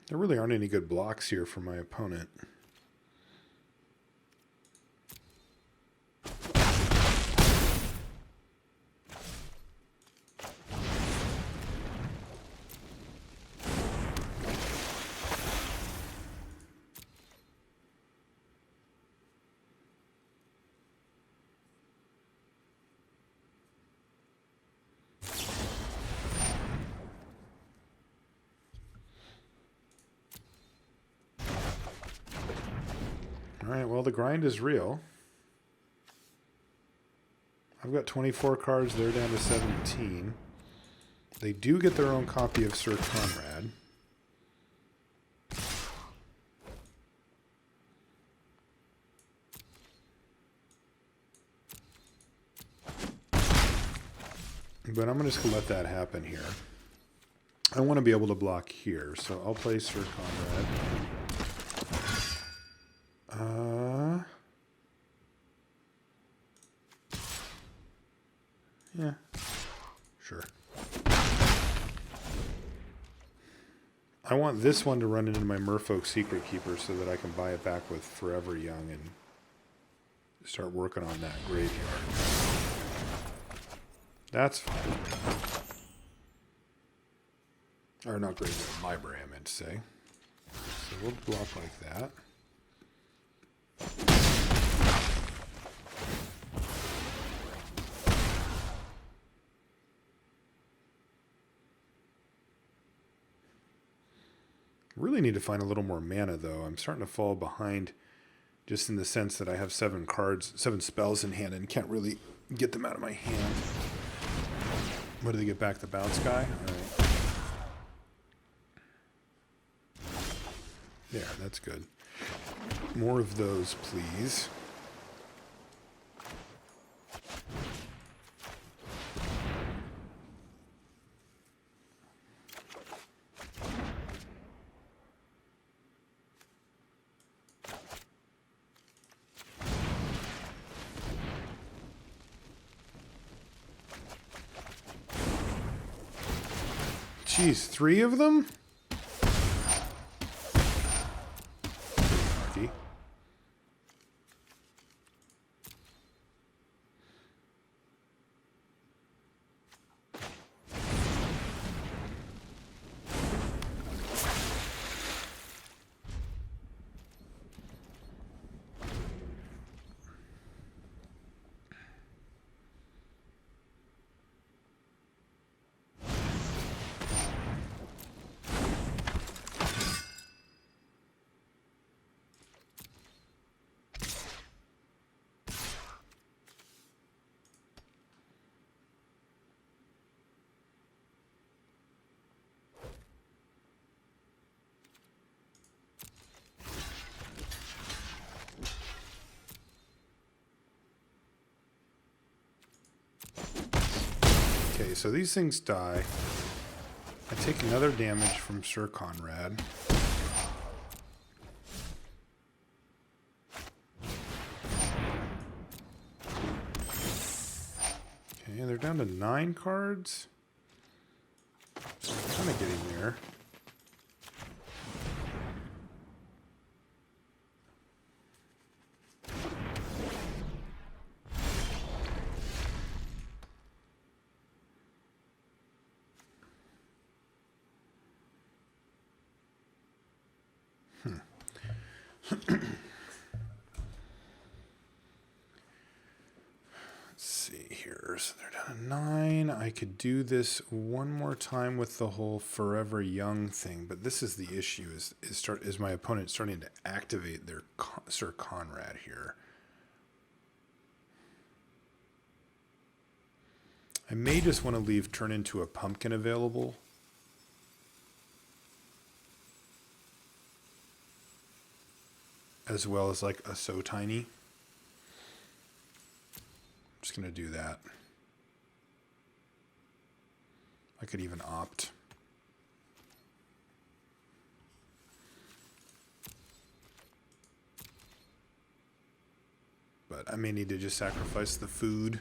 There really aren't any good blocks here for my opponent. Alright, well, the grind is real. I've got 24 cards. They're down to 17. They do get their own copy of Sir Conrad. But I'm just going to let that happen here. I want to be able to block here, so I'll play Sir Conrad. Yeah, sure. I want this one to run into my Merfolk Secret Keeper so that I can buy it back with Forever Young and start working on that graveyard. That's fine. Or not graveyard, library, I meant to say. So we'll block like that. Really need to find a little more mana, though. I'm starting to fall behind just in the sense that I have 7 spells in hand and can't really get them out of my hand. What do they get back? The bounce guy? All right. There, that's good. More of those, please. Jeez, 3 of them? Lucky. Okay, so these things die. I take another damage from Sir Conrad. Okay, they're down to 9 cards. So I'm kind of getting there. Let's see here. So they're down to 9. I could do this one more time with the whole Forever Young thing, but this is the issue: is my opponent starting to activate their Sir Conrad here? I may just want to leave Turn Into a Pumpkin available. As well as like a So Tiny. I'm just going to do that. I could even opt. But I may need to just sacrifice the food.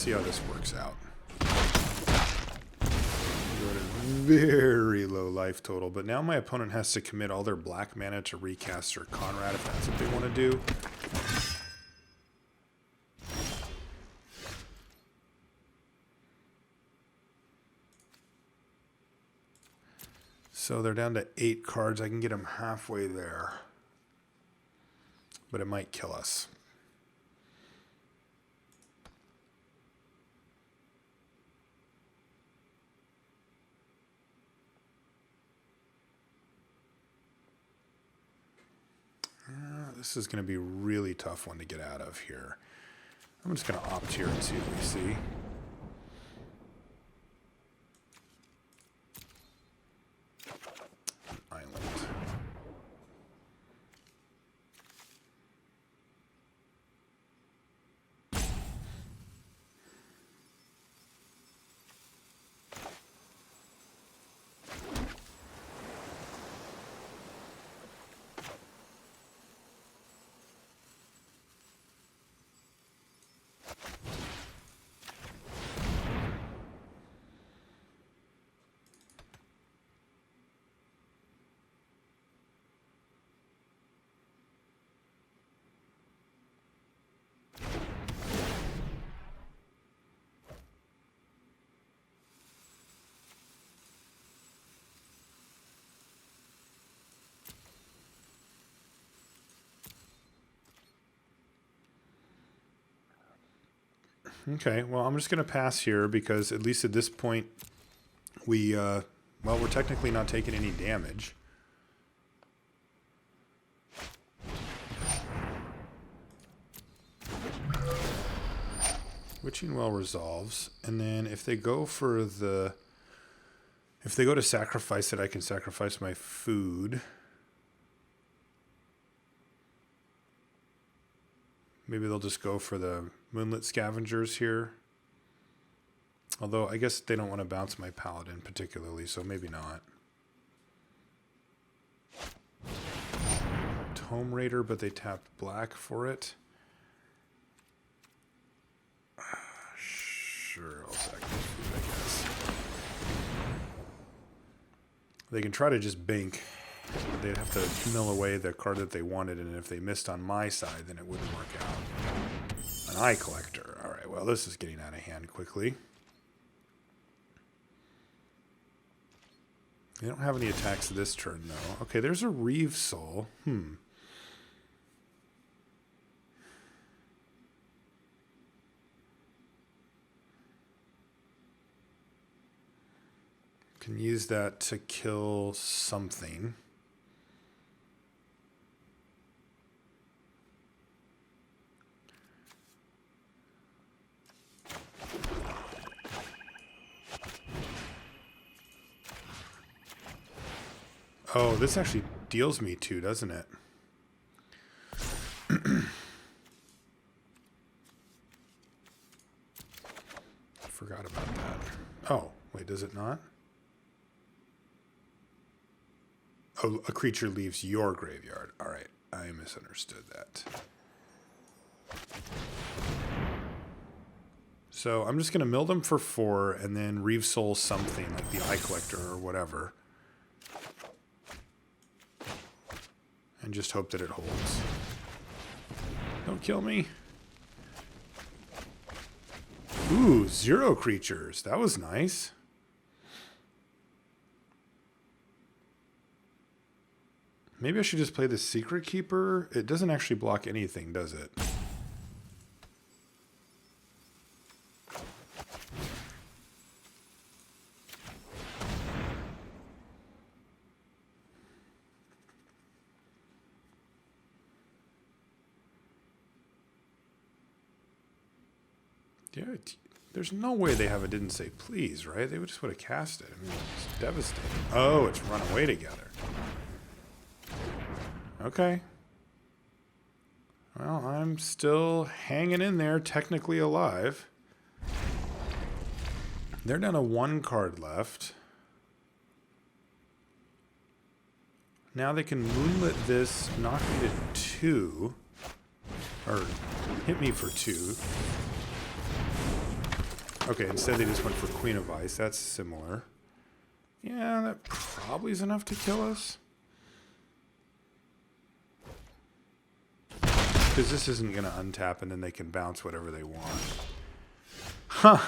see how this works out. Very low life total, but now my opponent has to commit all their black mana to recast or Conrad if that's what they want to do. So they're down to 8 cards. I can get them halfway there, but it might kill us. This is going to be a really tough one to get out of here. I'm just going to opt here and see what we see. Island. Okay, well, I'm just going to pass here because at least at this point, we're technically not taking any damage. Witching Well resolves, and then if they go to sacrifice it, I can sacrifice my food. Maybe they'll just go for the Moonlit Scavengers here. Although, I guess they don't want to bounce my Paladin particularly, so maybe not. Tome Raider, but they tapped black for it. Sure, I'll sacrifice food, I guess. They can try to just bank. They'd have to mill away the card that they wanted, and if they missed on my side, then it wouldn't work out. An Eye Collector. All right, well, this is getting out of hand quickly. They don't have any attacks this turn, though. Okay, there's a Reeve Soul. Can use that to kill something. Oh, this actually deals me 2, doesn't it? Forgot about that. Oh, wait, does it not? Oh, a creature leaves your graveyard. All right, I misunderstood that. So I'm just going to mill them for 4 and then Reeve Soul something like the Eye Collector or whatever. And just hope that it holds. Don't kill me. Ooh, 0 creatures. That was nice. Maybe I should just play the Secret Keeper. It doesn't actually block anything, does it? Yeah, there's no way they have it didn't say please, right? They would just would have cast it. I mean, it's devastating. Oh, it's run away together. Okay. Well, I'm still hanging in there, technically alive. They're down to 1 card left. Now they can Moonlit this, knock me to 2. Or hit me for 2. Okay, instead they just went for Queen of Ice. That's similar. Yeah, that probably is enough to kill us. Because this isn't going to untap and then they can bounce whatever they want. Huh.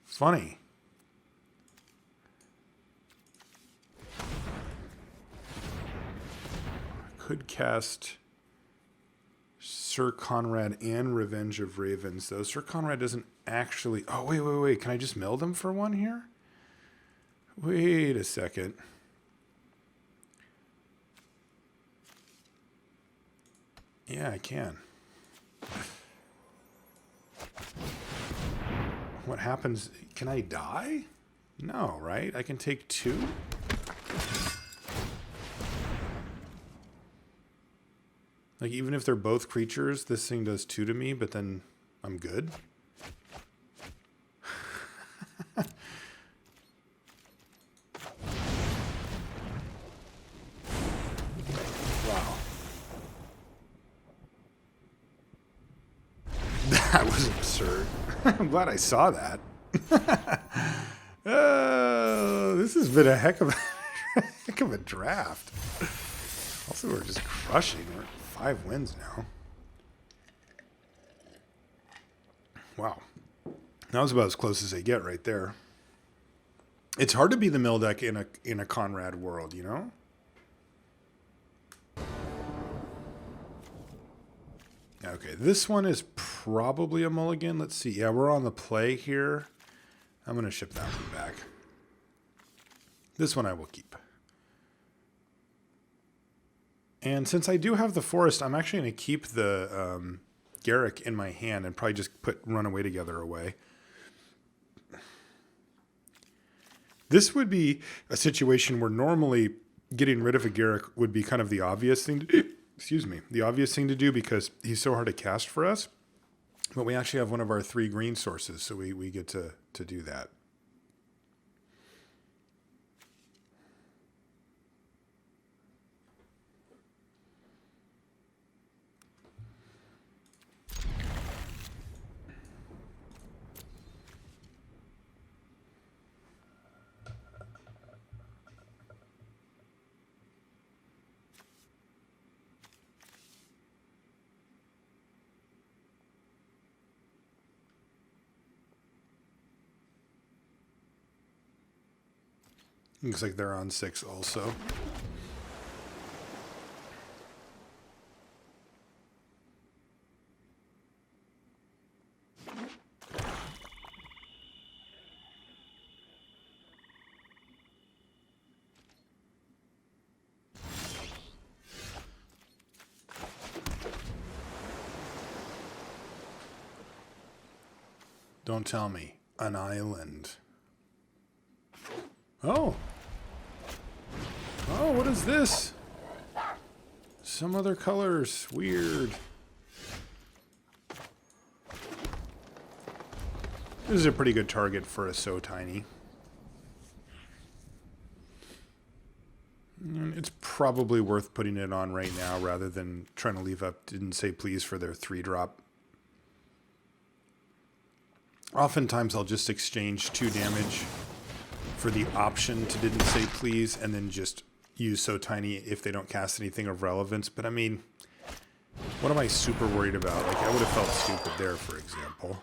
Funny. Could cast Sir Conrad and Revenge of Ravens, though. Sir Conrad doesn't actually... Oh, wait. Can I just mill them for one here? Wait a second. Yeah, I can. What happens? Can I die? No, right? I can take 2? Like, even if they're both creatures, this thing does 2 to me, but then I'm good? Wow. That was absurd. I'm glad I saw that. This has been a heck of a draft. Also, we're just crushing. We're at 5 wins now. Wow. That was about as close as they get right there. It's hard to be the mill deck in a Conrad world, you know? Okay, this one is probably a mulligan. Let's see. Yeah, we're on the play here. I'm going to ship that one back. This one I will keep. And since I do have the forest, I'm actually going to keep the Garrick in my hand and probably just put Runaway Together away. This would be a situation where normally getting rid of a Garrick would be kind of the obvious thing to do. Excuse me. The obvious thing to do because he's so hard to cast for us. But we actually have one of our 3 green sources, so we get to do that. Looks like they're on 6 also. Don't tell me. An island. Oh. Oh, what is this? Some other colors. Weird. This is a pretty good target for a So Tiny. It's probably worth putting it on right now rather than trying to leave up Didn't Say Please for their 3-drop. Oftentimes I'll just exchange 2 damage for the option to Didn't Say Please and then just use So Tiny if they don't cast anything of relevance. But I mean, what am I super worried about? Like, I would have felt stupid there, for example.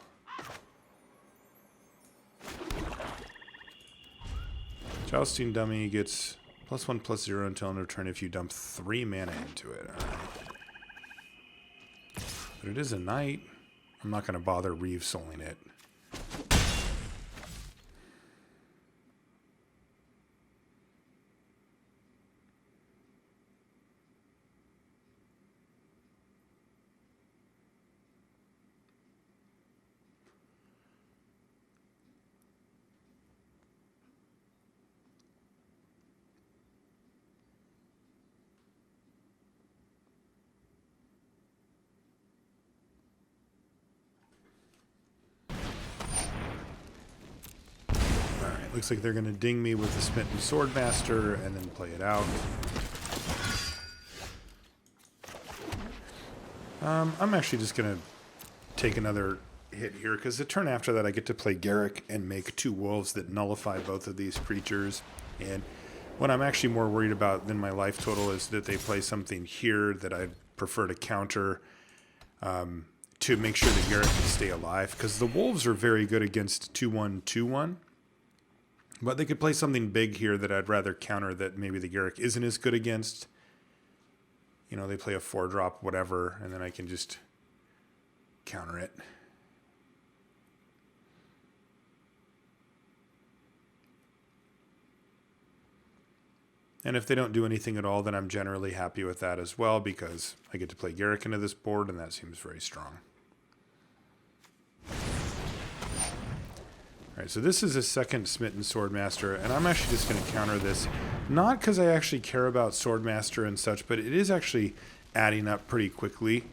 Jousting Dummy gets +1/+0 until end of turn if you dump 3 mana into it. All right. But it is a knight. I'm not going to bother Reeve souling it. Looks like they're going to ding me with the Smitten Swordmaster and then play it out. I'm actually just going to take another hit here, because the turn after that I get to play Garrick and make 2 wolves that nullify both of these creatures. And what I'm actually more worried about than my life total is that they play something here that I'd prefer to counter to make sure that Garrick can stay alive, because the wolves are very good against 2/1/2/1. But they could play something big here that I'd rather counter that maybe the Garrick isn't as good against. You know, they play a 4-drop, whatever, and then I can just counter it. And if they don't do anything at all, then I'm generally happy with that as well, because I get to play Garrick into this board, and that seems very strong. Alright, so this is a second Smitten Swordmaster, and I'm actually just going to counter this. Not because I actually care about Swordmaster and such, but it is actually adding up pretty quickly,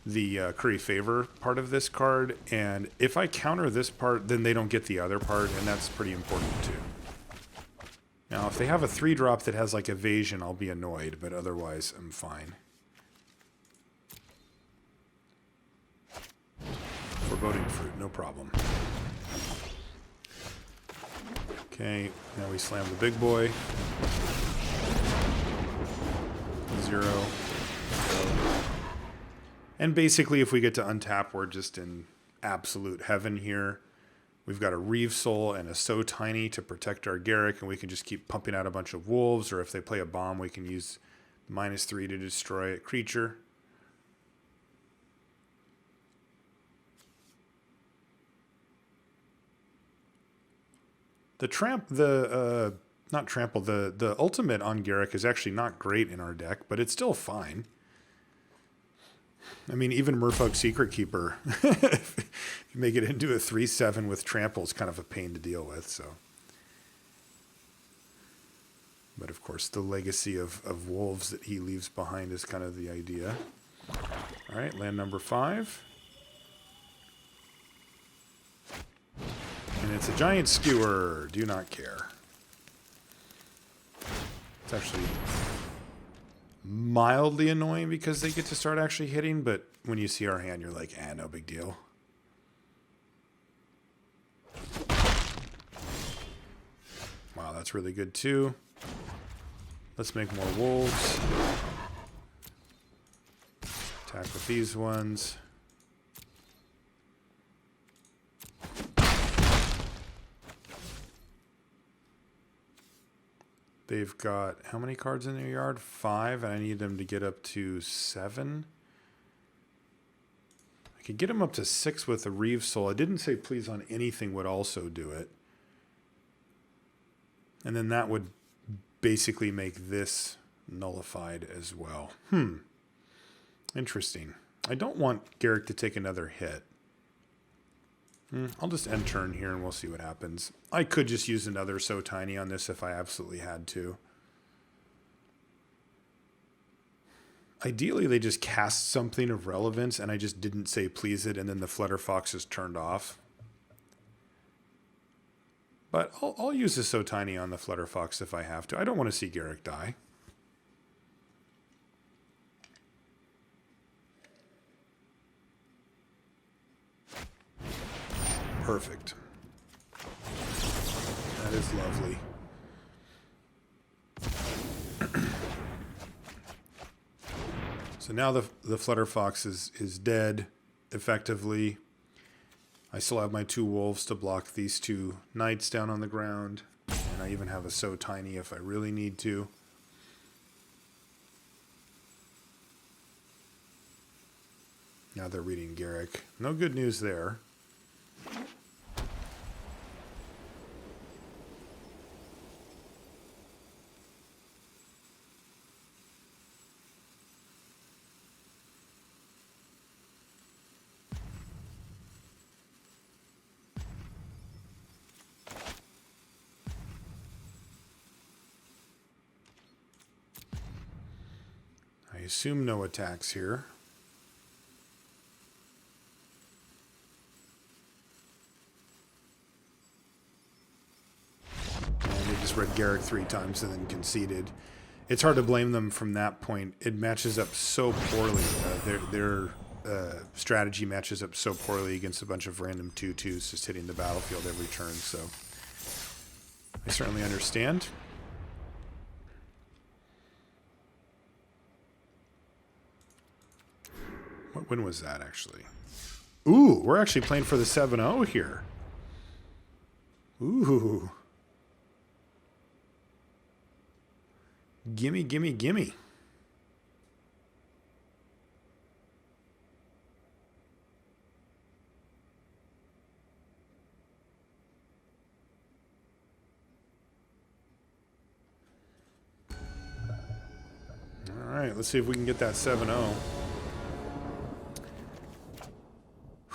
the Curry Favor part of this card. And if I counter this part, then they don't get the other part, and that's pretty important too. Now, if they have a 3-drop that has like evasion, I'll be annoyed, but otherwise I'm fine. Foreboding Fruit, no problem. Okay, now we slam the big boy. 0. And basically, if we get to untap, we're just in absolute heaven here. We've got a Reeve Soul and a So Tiny to protect our Garrick, and we can just keep pumping out a bunch of wolves, or if they play a bomb, we can use -3 to destroy a creature. The ultimate on Garrick is actually not great in our deck, but it's still fine. I mean, even Merfolk Secret Keeper, if you make it into a 3/7 with trample, is kind of a pain to deal with. So, but of course, the legacy of wolves that he leaves behind is kind of the idea. All right, land number 5. And it's a giant skewer. Do not care. It's actually mildly annoying because they get to start actually hitting, but when you see our hand, you're like, no big deal. Wow, that's really good too. Let's make more wolves. Attack with these ones. They've got how many cards in their yard? 5, and I need them to get up to 7. I could get them up to 6 with a Reeve Soul. I didn't say please on anything would also do it. And then that would basically make this nullified as well. Interesting. I don't want Garrick to take another hit. I'll just end turn here and we'll see what happens. I could just use another So Tiny on this if I absolutely had to. Ideally, they just cast something of relevance and I just didn't say please it, and then the Flutterfox is turned off. But I'll use the So Tiny on the Flutterfox if I have to. I don't want to see Garrick die. Perfect. That is lovely. So now the Flutterfox is dead, effectively. I still have my 2 wolves to block these 2 knights down on the ground. And I even have a So Tiny if I really need to. Now they're reading Garrick. No good news there. I assume no attacks here. Read Garrick 3 times and then conceded. It's hard to blame them from that point. It matches up so poorly. Their strategy matches up so poorly against a bunch of random 2/2s just hitting the battlefield every turn, so I certainly understand. What win was that, actually? Ooh, we're actually playing for the 7-0 here. Ooh. Gimme, gimme, gimme. All right, let's see if we can get that 7-0.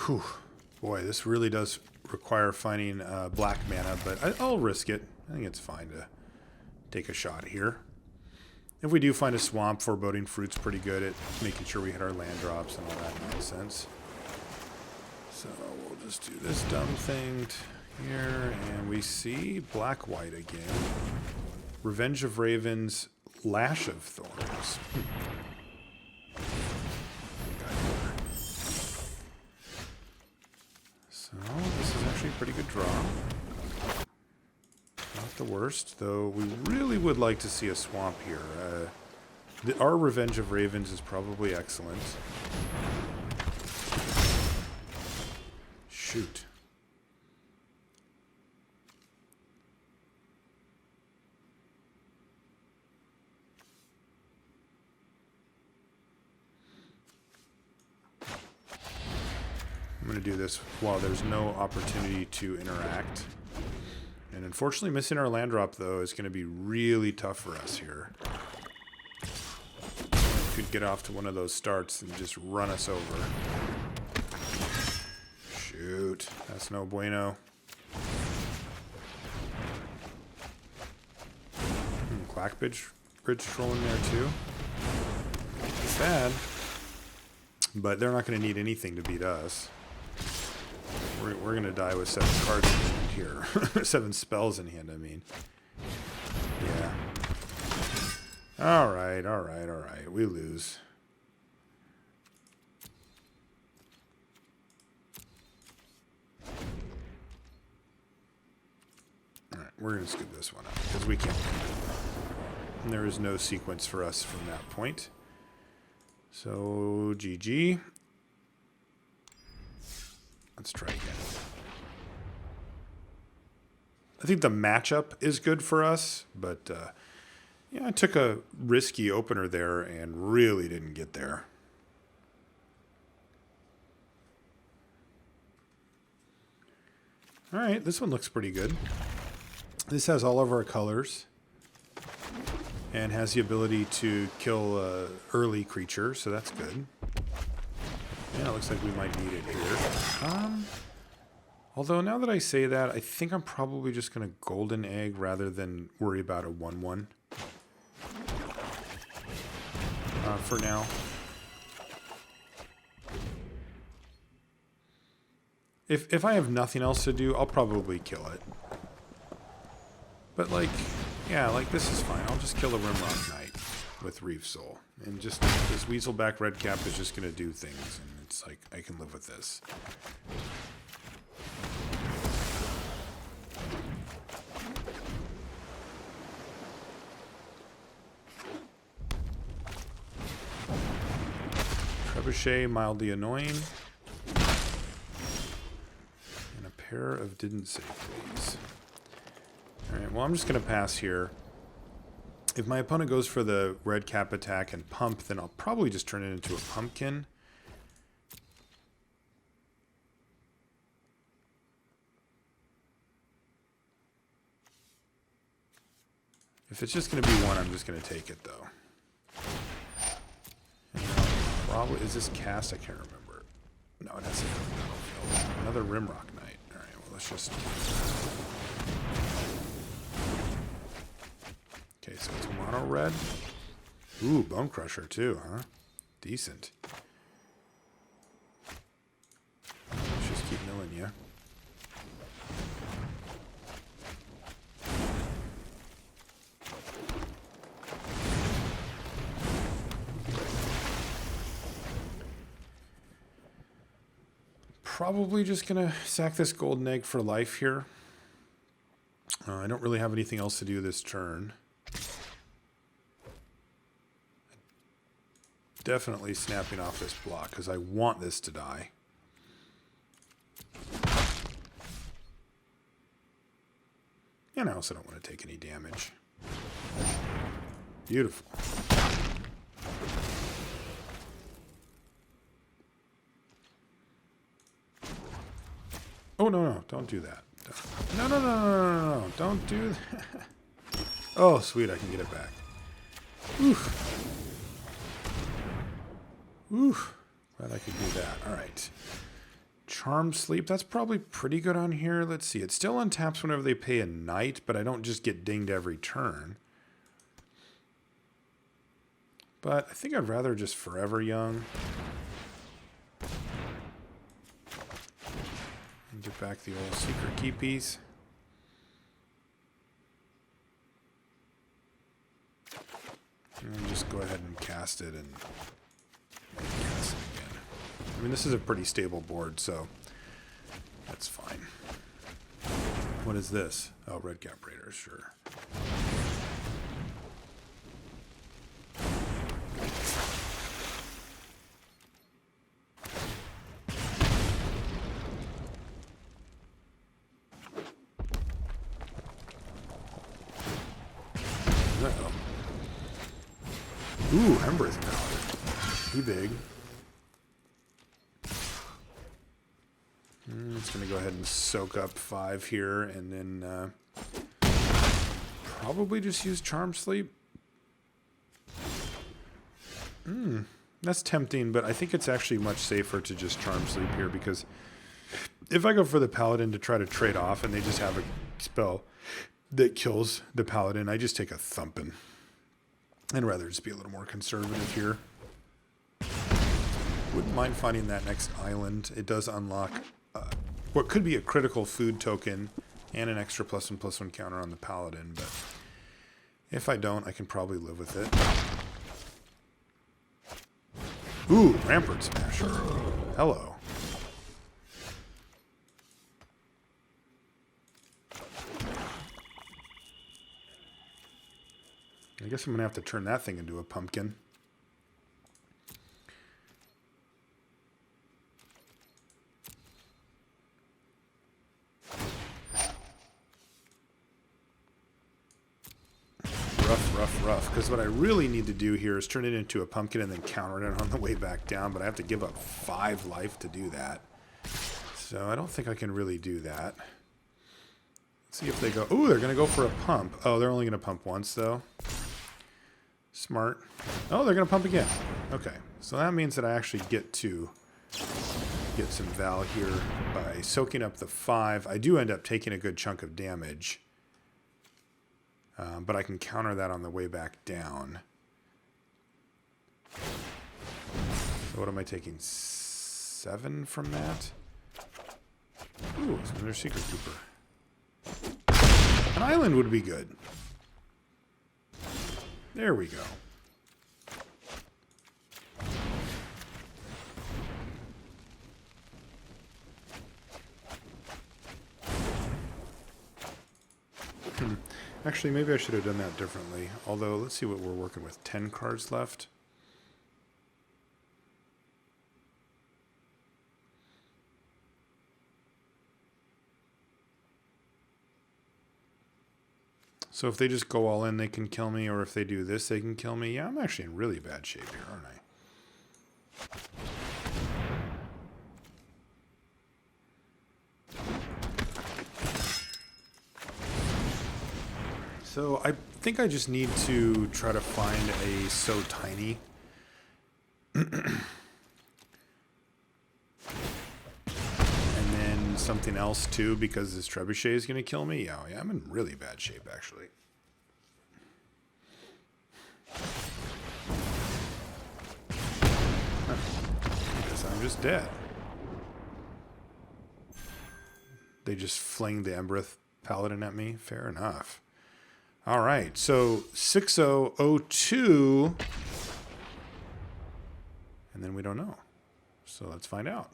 Whew. Boy, this really does require finding black mana, but I'll risk it. I think it's fine to take a shot here. If we do find a swamp, Foreboding Fruit's pretty good at making sure we hit our land drops and all that nonsense. So we'll just do this dumb thing here, and we see black-white again. Revenge of Ravens, Lash of Thorns. So this is actually a pretty good draw. Not the worst, though we really would like to see a swamp here. Our Revenge of Ravens is probably excellent. Shoot. I'm going to do this while there's no opportunity to interact. And unfortunately, missing our land drop, though, is going to be really tough for us here. Could get off to one of those starts and just run us over. Shoot. That's no bueno. Clackbridge trolling there, too. It's bad. But they're not going to need anything to beat us. We're going to die with 7 cards in hand here. 7 spells in hand, I mean. Yeah. Alright, alright, alright. We lose. Alright, we're going to skip this one out because we can't. And there is no sequence for us from that point. So, GG. Let's try again. I think the matchup is good for us, but yeah, I took a risky opener there and really didn't get there. All right, this one looks pretty good. This has all of our colors and has the ability to kill early creature, so that's good. Yeah, it looks like we might need it here. Although now that I say that, I think I'm probably just going to Golden Egg rather than worry about a 1/1. For now. If I have nothing else to do, I'll probably kill it. But like, yeah, like this is fine. I'll just kill a Rimrock Knight with Reef Soul. And just this Weaselback Redcap is just going to do things. And it's like, I can live with this. Trebuchet, mildly annoying. And a pair of Didn't Say Please. Alright, well I'm just going to pass here. If my opponent goes for the red cap attack and pump, then I'll probably just turn it into a pumpkin. If it's just going to be one, I'm just going to take it though. Probably, is this cast? I can't remember. No, it has a battlefield. Another Rimrock Knight. Alright, well let's just... Okay, so it's mono red. Ooh, Bone Crusher too, huh? Decent. Let's just keep milling you. probably just going to sack this golden egg for life here. I don't really have anything else to do this turn. Definitely snapping off this block because I want this to die. And I also don't want to take any damage. Beautiful. Oh, no, don't do that. No, don't do that. Oh, sweet, I can get it back. Oof. Oof. Glad I could do that. All right. Charm Sleep, that's probably pretty good on here. Let's see. It still untaps whenever they pay a night, but I don't just get dinged every turn. But I think I'd rather just Forever Young. And get back the old Secret Keepies. And just go ahead and cast it and cast it again. I mean, this is a pretty stable board, so that's fine. What is this? Oh, Red Cap Raiders, sure. Uh-oh. Ooh, Embereth Paladin. He big. Just going to go ahead and soak up 5 here, and then probably just use Charm Sleep. That's tempting, but I think it's actually much safer to just Charm Sleep here, because if I go for the Paladin to try to trade off and they just have a spell that kills the Paladin, I just take a thumping. I'd rather just be a little more conservative here. Wouldn't mind finding that next island. It does unlock what could be a critical food token and an extra +1/+1 counter on the Paladin, but if I don't, I can probably live with it. Ooh, Rampart Smasher. Hello. I guess I'm going to have to turn that thing into a pumpkin. Rough. Because what I really need to do here is turn it into a pumpkin and then counter it on the way back down. But I have to give up 5 life to do that. So I don't think I can really do that. Let's see if they go... Ooh, they're going to go for a pump. Oh, they're only going to pump once, though. Smart. Oh, they're going to pump again. Okay. So that means that I actually get to get some Val here by soaking up the 5. I do end up taking a good chunk of damage. But I can counter that on the way back down. So what am I taking? 7 from that? Ooh, it's another Secret Cooper. An island would be good. There we go. Actually, maybe I should have done that differently. Although, let's see what we're working with. 10 cards left. So if they just go all in, they can kill me. Or if they do this, they can kill me. Yeah, I'm actually in really bad shape here, aren't I? So I think I just need to try to find a So Tiny. And then something else too, because this Trebuchet is going to kill me. Yeah, I'm in really bad shape actually. I guess I'm just dead. They just flinged the Embereth Paladin at me. Fair enough. All right, so 6002, and then we don't know. So let's find out.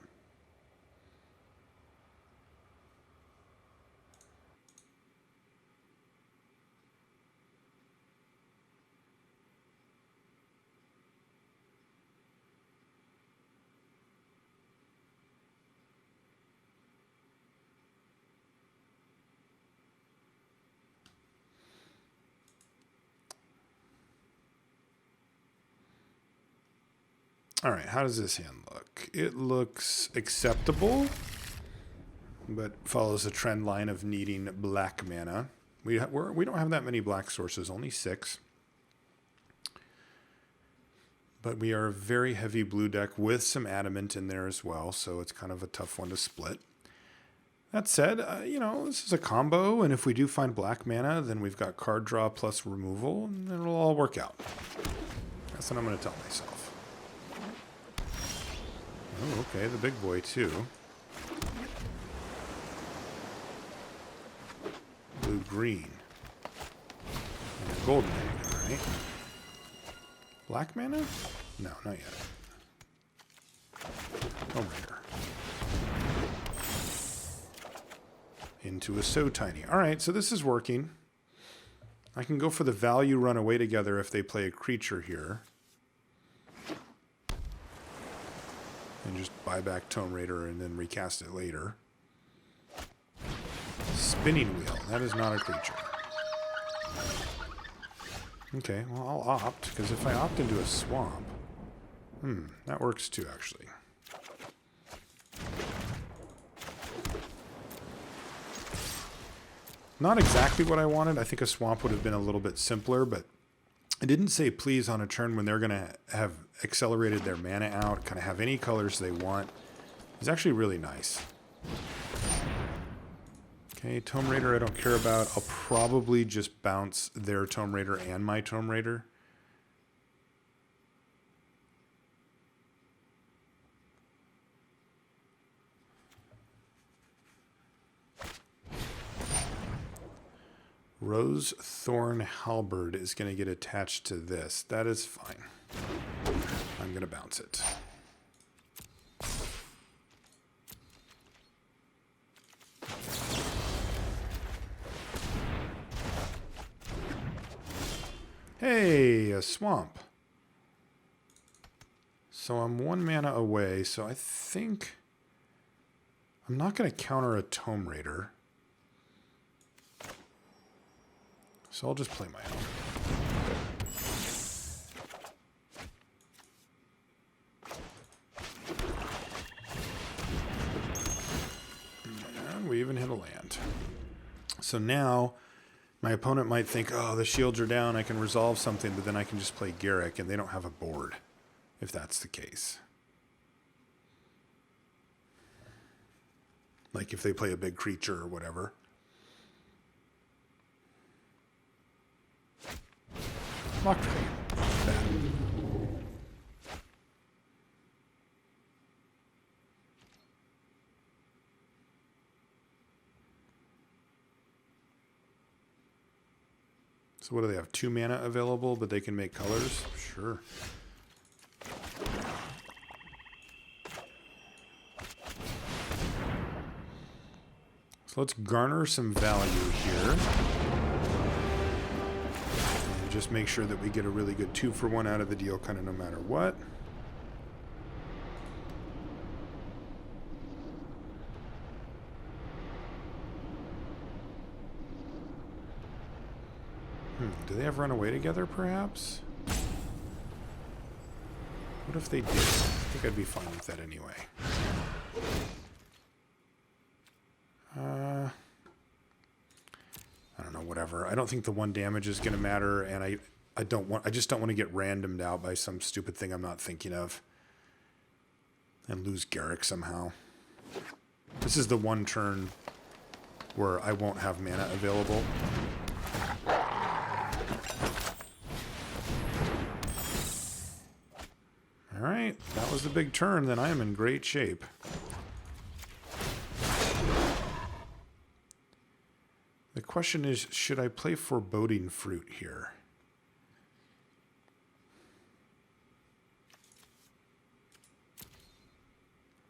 All right, how does this hand look? It looks acceptable, but follows a trend line of needing black mana. We don't have that many black sources, only 6. But we are a very heavy blue deck with some adamant in there as well, so it's kind of a tough one to split. That said, this is a combo, and if we do find black mana, then we've got card draw plus removal, and it'll all work out. That's what I'm going to tell myself. Oh, okay, the big boy too. Blue-green. And a golden egg, right? Black mana? No, not yet. Tomb Raider. Into a So Tiny. Alright, so this is working. I can go for the value run away together if they play a creature here. And just buy back Tomb Raider and then recast it later. Spinning Wheel. That is not a creature. Okay, well, I'll opt, because if I opt into a swamp... that works too, actually. Not exactly what I wanted. I think a swamp would have been a little bit simpler, but it didn't say please on a turn when they're going to have accelerated their mana out, kind of have any colors they want. It's actually really nice. Okay, Tomb Raider I don't care about. I'll probably just bounce their Tomb Raider and my Tomb Raider. Rose Thorn Halberd is going to get attached to this. That is fine. I'm going to bounce it. Hey, a swamp. So I'm 1 mana away, so I think I'm not going to counter a Tomb Raider. So I'll just play my own. And we even hit a land. So now my opponent might think, oh, the shields are down, I can resolve something, but then I can just play Garrick, and they don't have a board, if that's the case. Like if they play a big creature or whatever. Lock trade. Bad. So what do they have? 2 mana available, but they can make colors? Sure. So let's garner some value here. And just make sure that we get a really good 2-for-1 out of the deal, kind of no matter what. Do they have run away together, perhaps? What if they did? I think I'd be fine with that anyway. I don't know, whatever. I don't think the 1 damage is going to matter, and I just don't want to get randomed out by some stupid thing I'm not thinking of. And lose Garrick somehow. This is the 1 turn where I won't have mana available. Alright, that was the big turn, then I am in great shape. The question is, should I play Foreboding Fruit here?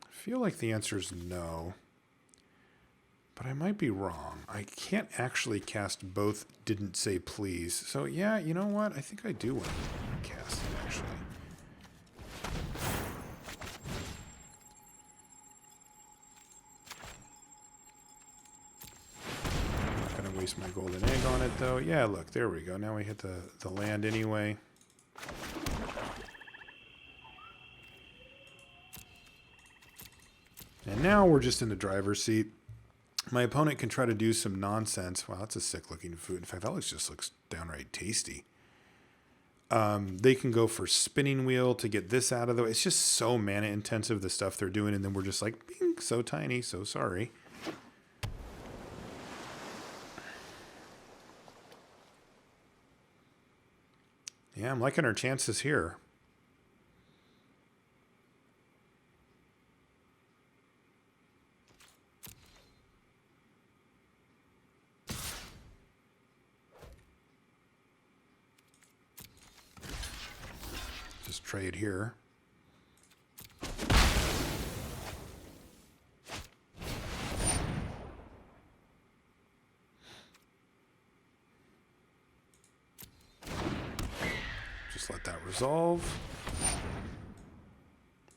I feel like the answer is no. But I might be wrong. I can't actually cast both Didn't Say Please. So yeah, you know what? I think I do want to cast it, actually. Waste my golden egg on it, though. Yeah, look, there we go. Now we hit the land anyway. And now we're just in the driver's seat. My opponent can try to do some nonsense. Wow, that's a sick looking food. In fact, that just looks downright tasty. They can go for spinning wheel to get this out of the way. It's just so mana intensive, the stuff they're doing. And then we're just like, bing, so tiny, so sorry. Yeah, I'm liking our chances here. Just trade here. Just let that resolve.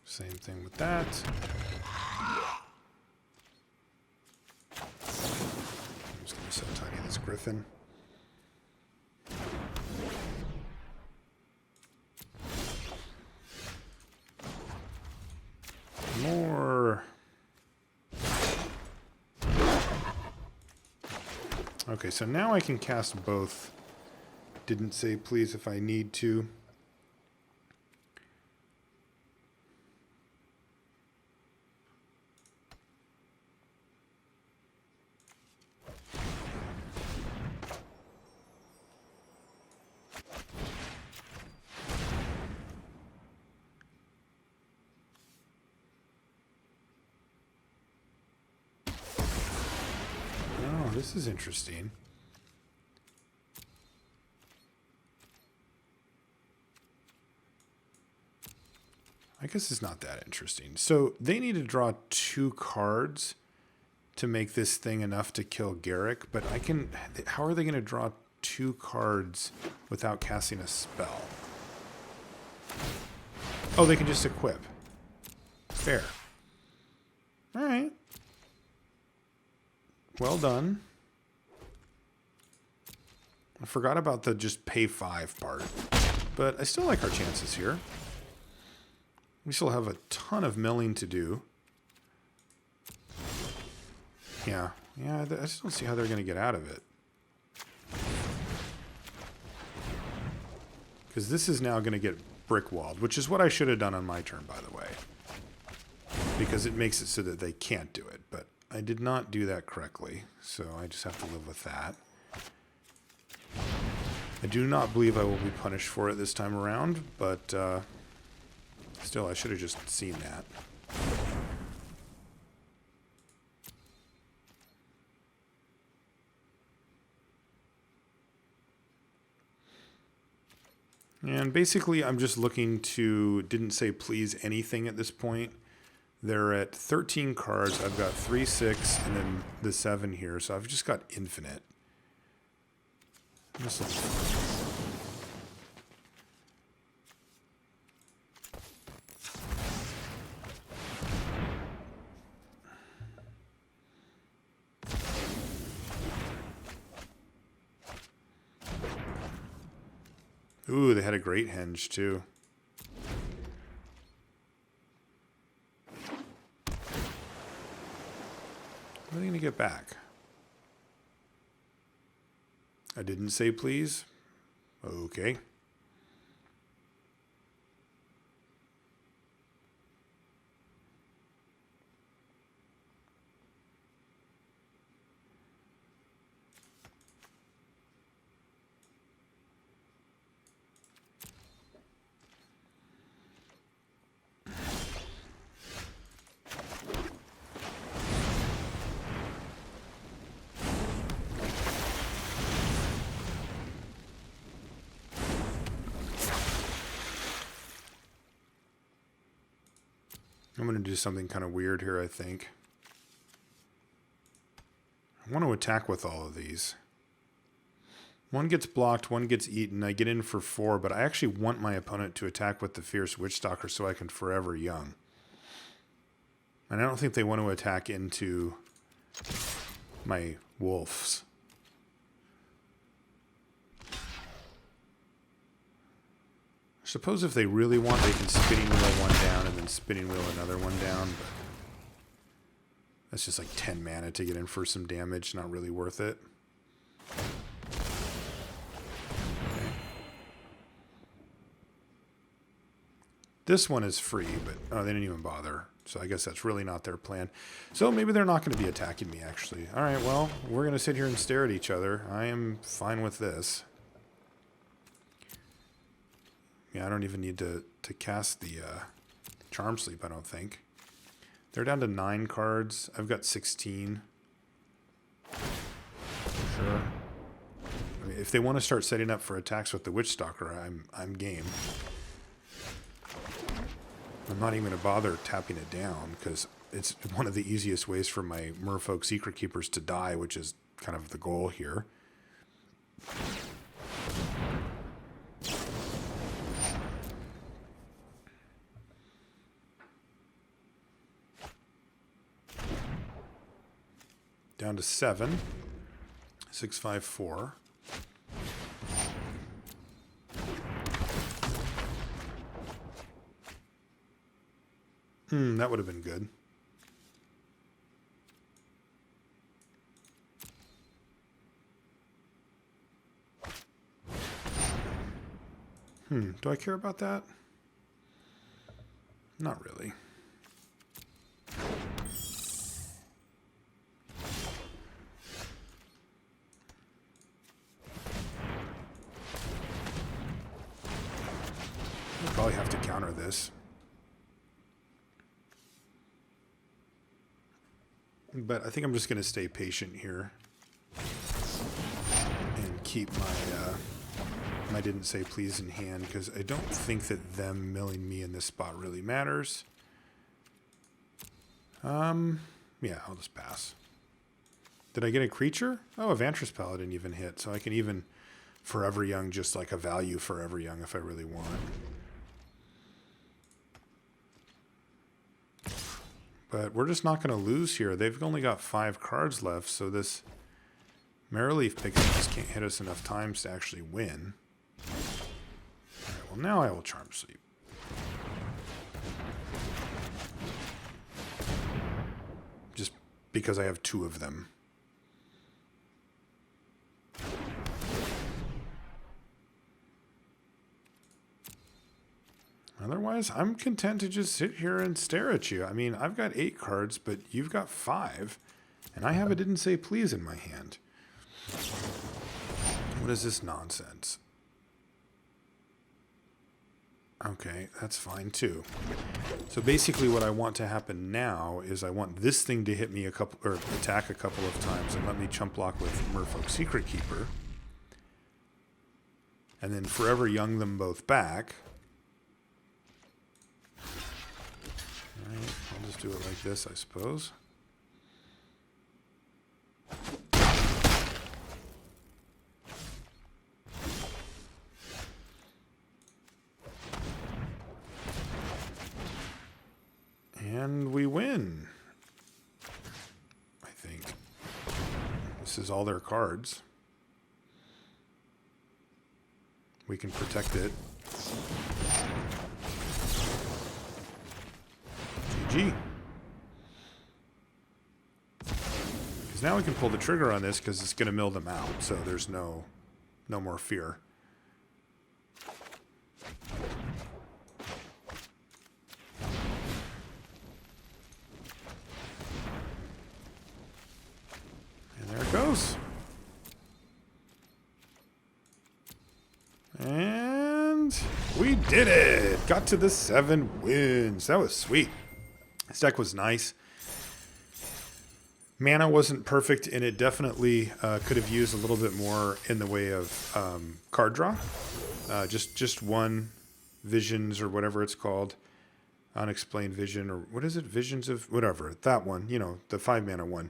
Same thing with that. I'm just going to so tiny this Griffin. More. Okay, so now I can cast both. Didn't say please if I need to. This is interesting. I guess it's not that interesting. So they need to draw 2 cards to make this thing enough to kill Garrick, but I can... How are they going to draw 2 cards without casting a spell? Oh, they can just equip. Fair. All right. Well done. I forgot about the just pay 5 part. But I still like our chances here. We still have a ton of milling to do. Yeah, I just don't see how they're going to get out of it. Because this is now going to get brick-walled, which is what I should have done on my turn, by the way. Because it makes it so that they can't do it. But I did not do that correctly, so I just have to live with that. I do not believe I will be punished for it this time around, but still, I should have just seen that. And basically, I'm just looking to... Didn't say please anything at this point. They're at 13 cards. I've got 3, 6, and then the 7 here, so I've just got infinite. I'm just looking for... Ooh, they had a great henge, too. What are they going to get back? I didn't say please. Okay. I'm going to do something kind of weird here, I think. I want to attack with all of these. One gets blocked, one gets eaten. I get in for 4, but I actually want my opponent to attack with the Fierce Witchstalker so I can forever young. And I don't think they want to attack into my wolves. I suppose if they really want, they can spinning wheel one down and then spinning wheel another one down. That's just like 10 mana to get in for some damage. Not really worth it. This one is free, but oh, they didn't even bother. So I guess that's really not their plan. So maybe they're not going to be attacking me, actually. All right, well, we're going to sit here and stare at each other. I am fine with this. Yeah, I don't even need to cast the Charm Sleep, I don't think. They're down to 9 cards. I've got 16. Sure. I mean, if they want to start setting up for attacks with the Witch Stalker, I'm game. I'm not even going to bother tapping it down because it's one of the easiest ways for my Merfolk Secret Keepers to die, which is kind of the goal here. Down to 7. 6, 5, 4. That would have been good. Do I care about that? Not really. I'll probably have to counter this. But I think I'm just going to stay patient here and keep my didn't say please in hand because I don't think that them milling me in this spot really matters. Yeah, I'll just pass. Did I get a creature? Oh, a Vantress Paladin even hit, so I can even Forever Young just like a value Forever Young if I really want. But we're just not going to lose here. They've only got 5 cards left, so this Marrowleaf pickup just can't hit us enough times to actually win. All right, well, now I will Charm Sleep. Just because I have 2 of them. Otherwise, I'm content to just sit here and stare at you. I mean, I've got 8 cards, but you've got 5. And I have a didn't say please in my hand. What is this nonsense? Okay, that's fine too. So basically what I want to happen now is I want this thing to hit me a couple, or attack a couple of times and let me chump block with Merfolk Secret Keeper. And then Forever Young them both back. Alright, I'll just do it like this, I suppose. And we win. I think. This is all their cards. We can protect it. GG. Because now we can pull the trigger on this because it's going to mill them out. So there's no more fear. And there it goes. And we did it. Got to the 7 wins. That was sweet. This deck was nice. Mana wasn't perfect, and it definitely could have used a little bit more in the way of card draw. Just one Visions or whatever it's called. Unexplained Vision, or what is it? Visions of whatever. That one, you know, the 5 mana one.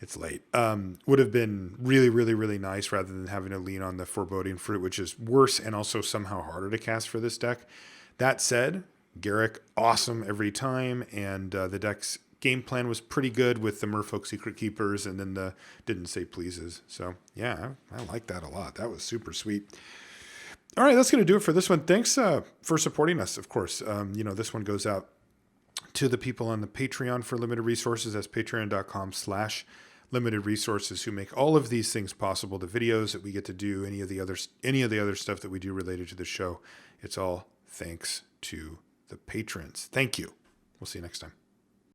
It's late. Would have been really, really, really nice rather than having to lean on the Foreboding Fruit, which is worse and also somehow harder to cast for this deck. That said, Garrick, awesome every time, and the deck's game plan was pretty good with the Merfolk Secret Keepers and then the didn't say pleases. So, yeah, I like that a lot. That was super sweet. All right, that's going to do it for this one. Thanks for supporting us, of course. You know, this one goes out to the people on the Patreon for limited resources. That's patreon.com/limited resources, who make all of these things possible. The videos that we get to do, any of the other stuff that we do related to the show. It's all thanks to the patrons. Thank you. We'll see you next time.